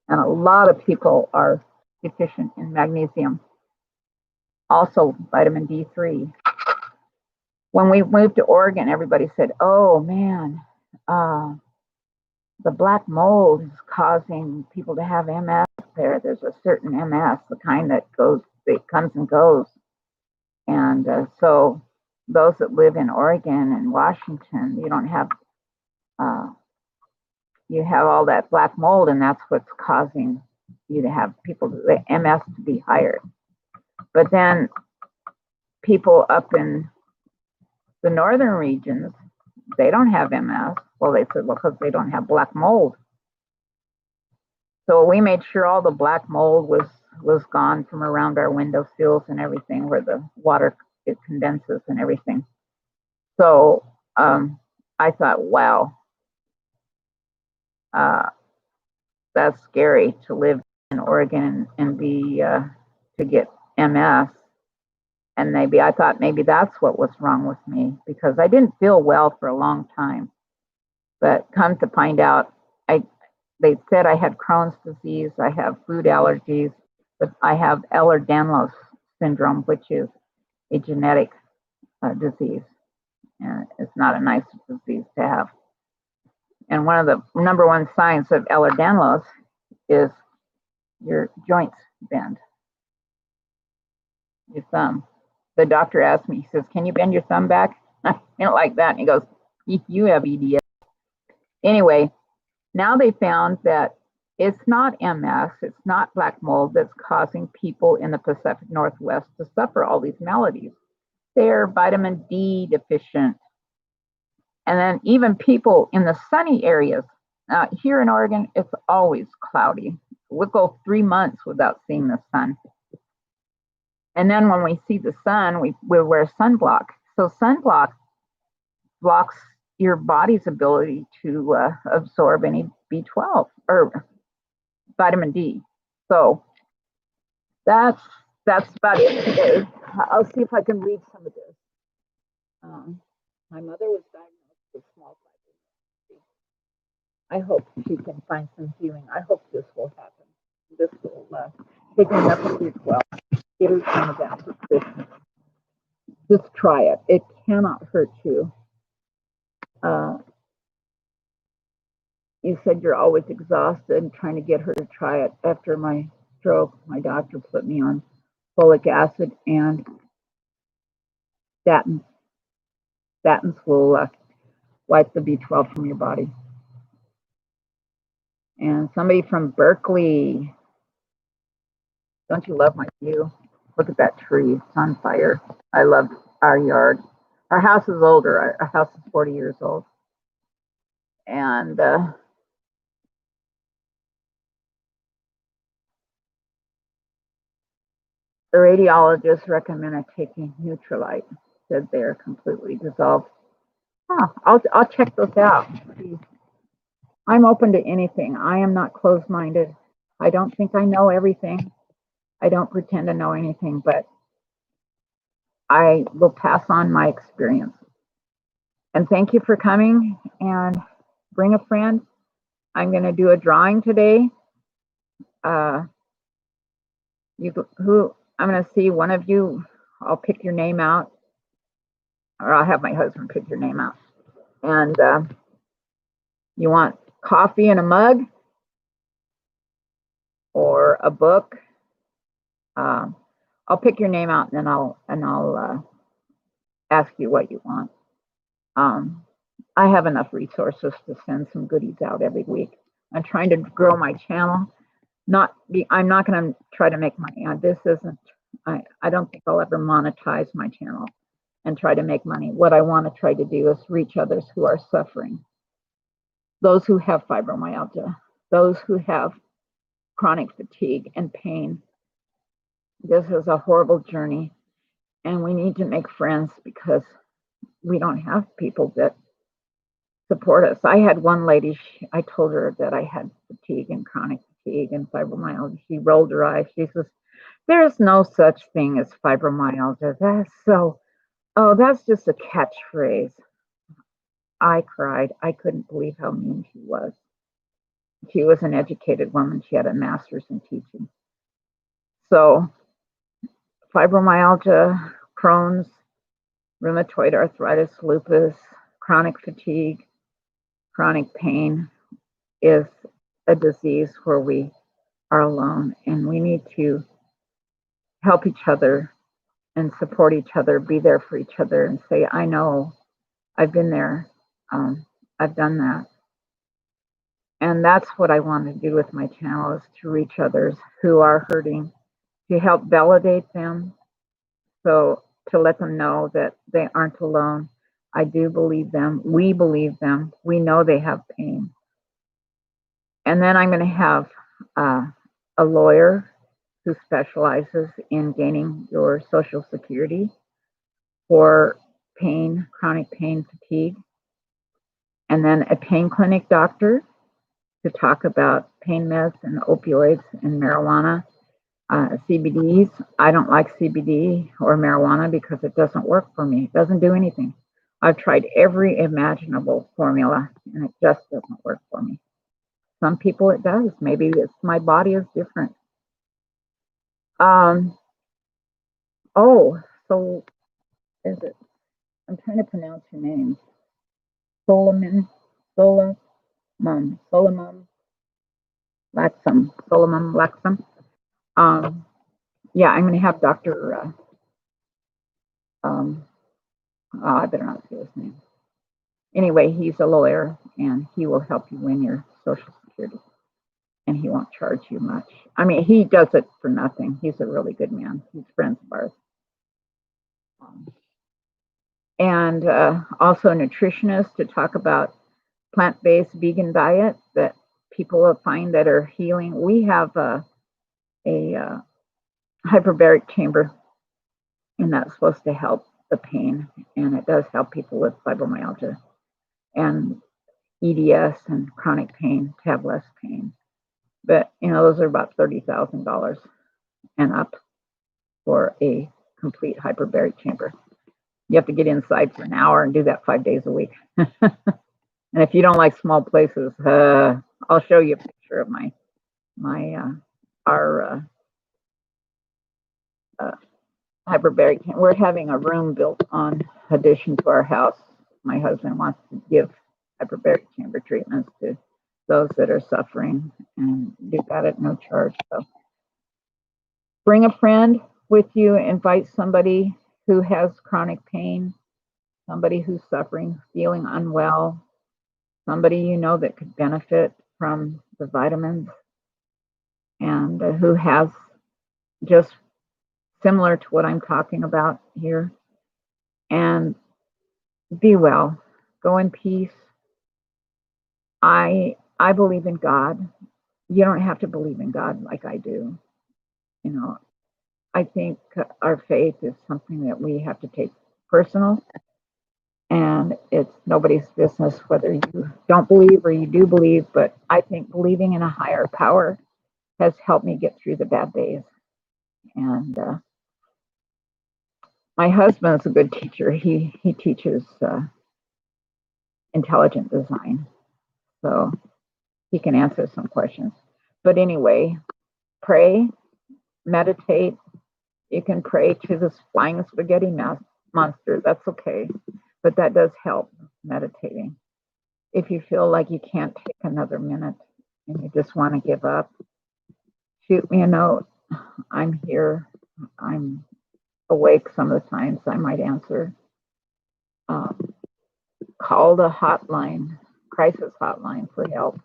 And a lot of people are deficient in magnesium. Also, vitamin D3. When we moved to Oregon, everybody said, oh man, the black mold is causing people to have MS there. There's a certain MS, the kind that comes and goes. And so those that live in Oregon and Washington, you don't have, you have all that black mold, and that's what's causing you to have the MS to be higher. But then people up in the northern regions, they don't have MS. Well, they said, well, because they don't have black mold. So we made sure all the black mold was gone from around our window sills and everything, where the water, it condenses and everything. So I thought, wow, that's scary to live in Oregon and be to get MS. And I thought maybe that's what was wrong with me, because I didn't feel well for a long time. But come to find out, they said I had Crohn's disease, I have food allergies, but I have Ehlers-Danlos syndrome, which is a genetic disease. And it's not a nice disease to have. And one of the number 1 signs of Ehlers-Danlos is your joints bend, your thumb. The doctor asked me, he says, can you bend your thumb back? I don't like that. And he goes, you have EDS. Anyway, now they found that it's not MS, it's not black mold that's causing people in the Pacific Northwest to suffer all these maladies. They're vitamin D deficient. And then even people in the sunny areas. Here in Oregon, it's always cloudy. We'll go 3 months without seeing the sun. And then when we see the sun, we wear sunblock. So sunblock blocks your body's ability to absorb any B12 or vitamin D. So that's about it today. I'll see if I can read some of this. My mother was diagnosed with small fibromyalgia. I hope she can find some healing. I hope this will happen. This will take enough of B12. Get her some of that prescription. Just try it. It cannot hurt you. You said you're always exhausted, and trying to get her to try it. After my stroke, my doctor put me on folic acid and statins. Statins will wipe the B12 from your body. And somebody from Berkeley, don't you love my view? Look at that tree, it's on fire. I love our yard. Our house is older, our house is 40 years old. And the radiologist recommended taking Neutralite, said they're completely dissolved. I'll check those out. I'm open to anything. I am not closed-minded. I don't think I know everything. I don't pretend to know anything, but I will pass on my experience. And thank you for coming, and bring a friend. I'm going to do a drawing today. I'm going to see one of you. I'll pick your name out, or I'll have my husband pick your name out. And you want coffee in a mug or a book? I'll pick your name out, and then I'll ask you what you want. I have enough resources to send some goodies out every week. I'm trying to grow my channel. I'm not going to try to make money on this. I don't think I'll ever monetize my channel and try to make money. What I want to try to do is reach others who are suffering. Those who have fibromyalgia, those who have chronic fatigue and pain. This is a horrible journey, and we need to make friends because we don't have people that support us. I had one lady, I told her that I had fatigue and chronic fatigue and fibromyalgia. She rolled her eyes. She says, "There's no such thing as fibromyalgia. That's just a catchphrase." I cried. I couldn't believe how mean she was. She was an educated woman. She had a master's in teaching. So fibromyalgia, Crohn's, rheumatoid arthritis, lupus, chronic fatigue, chronic pain is a disease where we are alone, and we need to help each other and support each other, be there for each other, and say, "I know, I've been there, I've done that." And that's what I want to do with my channel, is to reach others who are hurting, to help validate them, so to let them know that they aren't alone. I do believe them. We believe them. We know they have pain. And then I'm going to have a lawyer who specializes in gaining your Social Security for pain, chronic pain, fatigue. And then a pain clinic doctor to talk about pain meds and opioids and marijuana, CBDs. I don't like CBD or marijuana because it doesn't work for me. It doesn't do anything. I've tried every imaginable formula, and it just doesn't work for me. Some people it does. Maybe it's my body is different. So is it? I'm trying to pronounce your name. Solomon Laxum. Yeah, I'm going to have Dr. I better not say his name. Anyway, he's a lawyer, and he will help you win your Social Security, and he won't charge you much. I mean, he does it for nothing. He's a really good man. He's friends of ours. And also a nutritionist to talk about plant-based vegan diet that people will find that are healing. We have a hyperbaric chamber, and that's supposed to help the pain, and it does help people with fibromyalgia and EDS and chronic pain to have less pain. But those are about $30,000 and up for a complete hyperbaric chamber. You have to get inside for an hour and do that 5 days a week. And if you don't like small places, I'll show you a picture of our hyperbaric. We're having a room built on addition to our house. My husband wants to give hyperbaric chamber treatments to those that are suffering, and do that at no charge. So bring a friend with you, invite somebody who has chronic pain, somebody who's suffering, feeling unwell, somebody that could benefit from the vitamins, and who has just similar to what I'm talking about here. And be well. Go in peace. I believe in God. You don't have to believe in God like I do. I think our faith is something that we have to take personal, and it's nobody's business whether you don't believe or you do believe. But I think believing in a higher power has helped me get through the bad days. And my husband's a good teacher. He teaches intelligent design, so he can answer some questions. But anyway, pray, meditate. You can pray to the flying spaghetti monster. That's okay. But that does help, meditating. If you feel like you can't take another minute and you just want to give up, shoot me a note. I'm here. I'm awake some of the times. I might answer. Call the hotline, crisis hotline for help.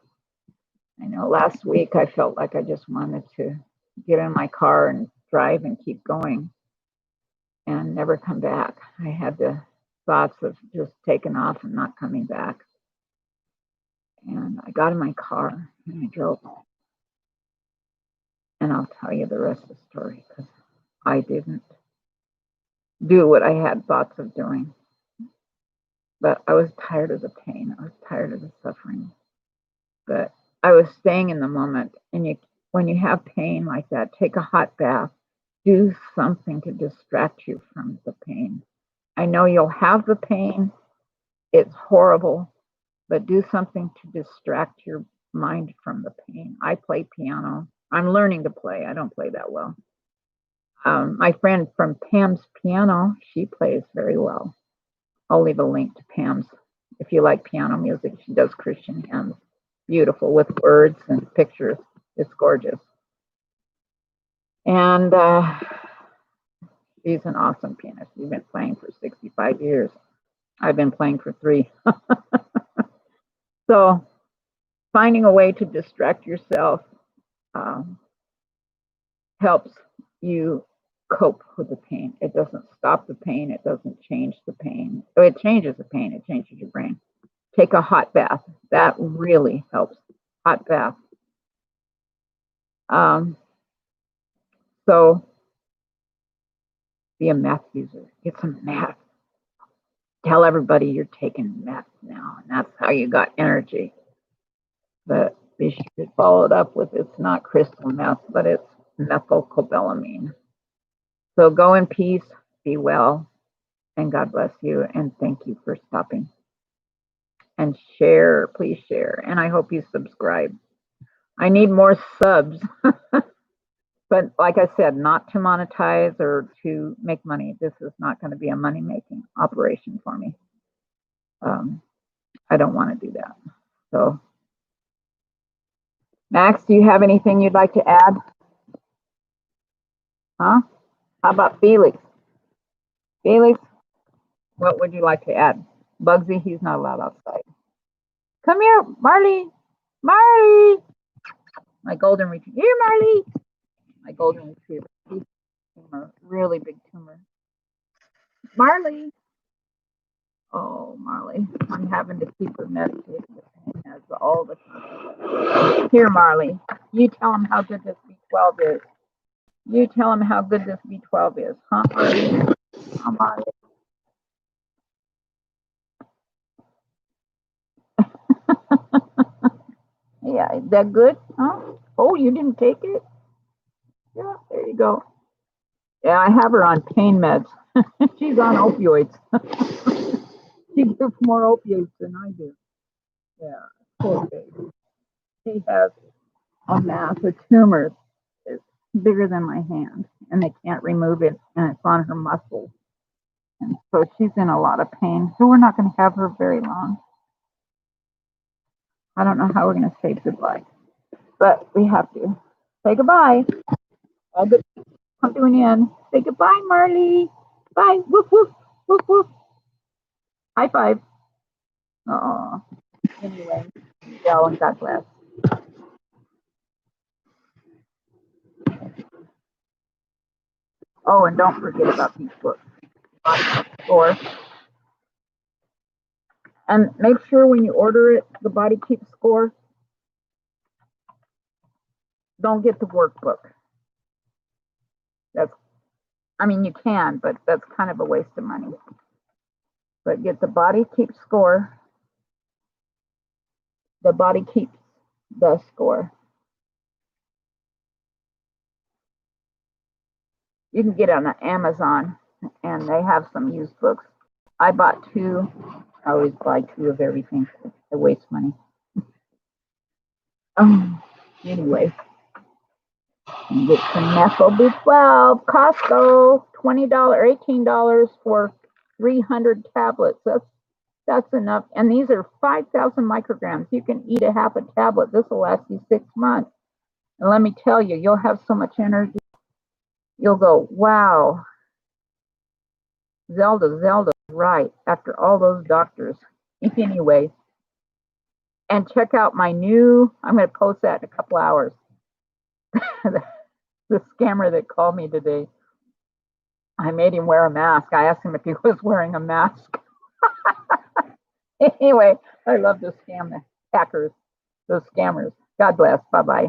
I know last week I felt like I just wanted to get in my car and drive and keep going and never come back. I had the thoughts of just taking off and not coming back. And I got in my car and I drove home. And I'll tell you the rest of the story because I didn't do what I had thoughts of doing. But I was tired of the pain. I was tired of the suffering. But I was staying in the moment. And when you have pain like that, take a hot bath. Do something to distract you from the pain. I know you'll have the pain. It's horrible. But do something to distract your mind from the pain. I play piano. I'm learning to play. I don't play that well. My friend from Pam's Piano, she plays very well. I'll leave a link to Pam's. If you like piano music, she does Christian hymns. Beautiful with words and pictures. It's gorgeous. And she's an awesome pianist. She's been playing for 65 years. I've been playing for 3. So finding a way to distract yourself helps you cope with the pain. It doesn't stop the pain. It doesn't change the pain. It changes the pain. It changes your brain. Take a hot bath. That really helps. Hot bath. So be a meth user. Get some meth. Tell everybody you're taking meth now, and that's how you got energy. But be sure to follow it up with it's not crystal meth, but it's methylcobalamin. So go in peace, be well, and God bless you, and thank you for stopping. And share, please share, and I hope you subscribe. I need more subs, but like I said, not to monetize or to make money. This is not going to be a money-making operation for me. I don't want to do that. So, Max, do you have anything you'd like to add? Huh? How about Felix? Felix, what would you like to add? Bugsy, he's not allowed outside. Come here, Marley. Marley. My golden retriever. Here, Marley. My golden retriever. He's a tumor, really big tumor. Marley. Oh, Marley. I'm having to keep her medicated all the time. Here, Marley. You tell him how good this B12 is. You tell him how good this B12 is. Huh, Marley? Huh, Marley? Yeah, is that good? Huh? Oh, you didn't take it? Yeah, there you go. Yeah, I have her on pain meds. She's on opioids. She gets more opioids than I do. Yeah, poor baby. She has a mass of tumors. It's bigger than my hand, and they can't remove it, and it's on her muscles. And so she's in a lot of pain. So we're not going to have her very long. I don't know how we're going to say goodbye, but we have to. Say goodbye. All good. I'm doing in. Say goodbye, Marley. Bye. Woof, woof, woof, woof. High five. Oh. Anyway, yeah, and God bless. Oh, and don't forget about these books. Or and make sure when you order it, the Body Keeps Score. Don't get the workbook. I mean, you can, but that's kind of a waste of money. But get the Body Keeps Score. The Body Keeps the Score. You can get it on Amazon, and they have some used books. I bought 2. I always buy 2 of everything. It wastes money. Anyway, get some Methyl B12, Costco, $20, $18 for 300 tablets. That's enough. And these are 5,000 micrograms. You can eat a half a tablet. This will last you 6 months. And let me tell you, you'll have so much energy. You'll go, wow, Zelda's right after all those doctors. Anyway, and check out my new, I'm going to post that in a couple hours. The scammer that called me today, I made him wear a mask. I asked him if he was wearing a mask. Anyway, I love to scam the hackers, those scammers. God bless. Bye-bye.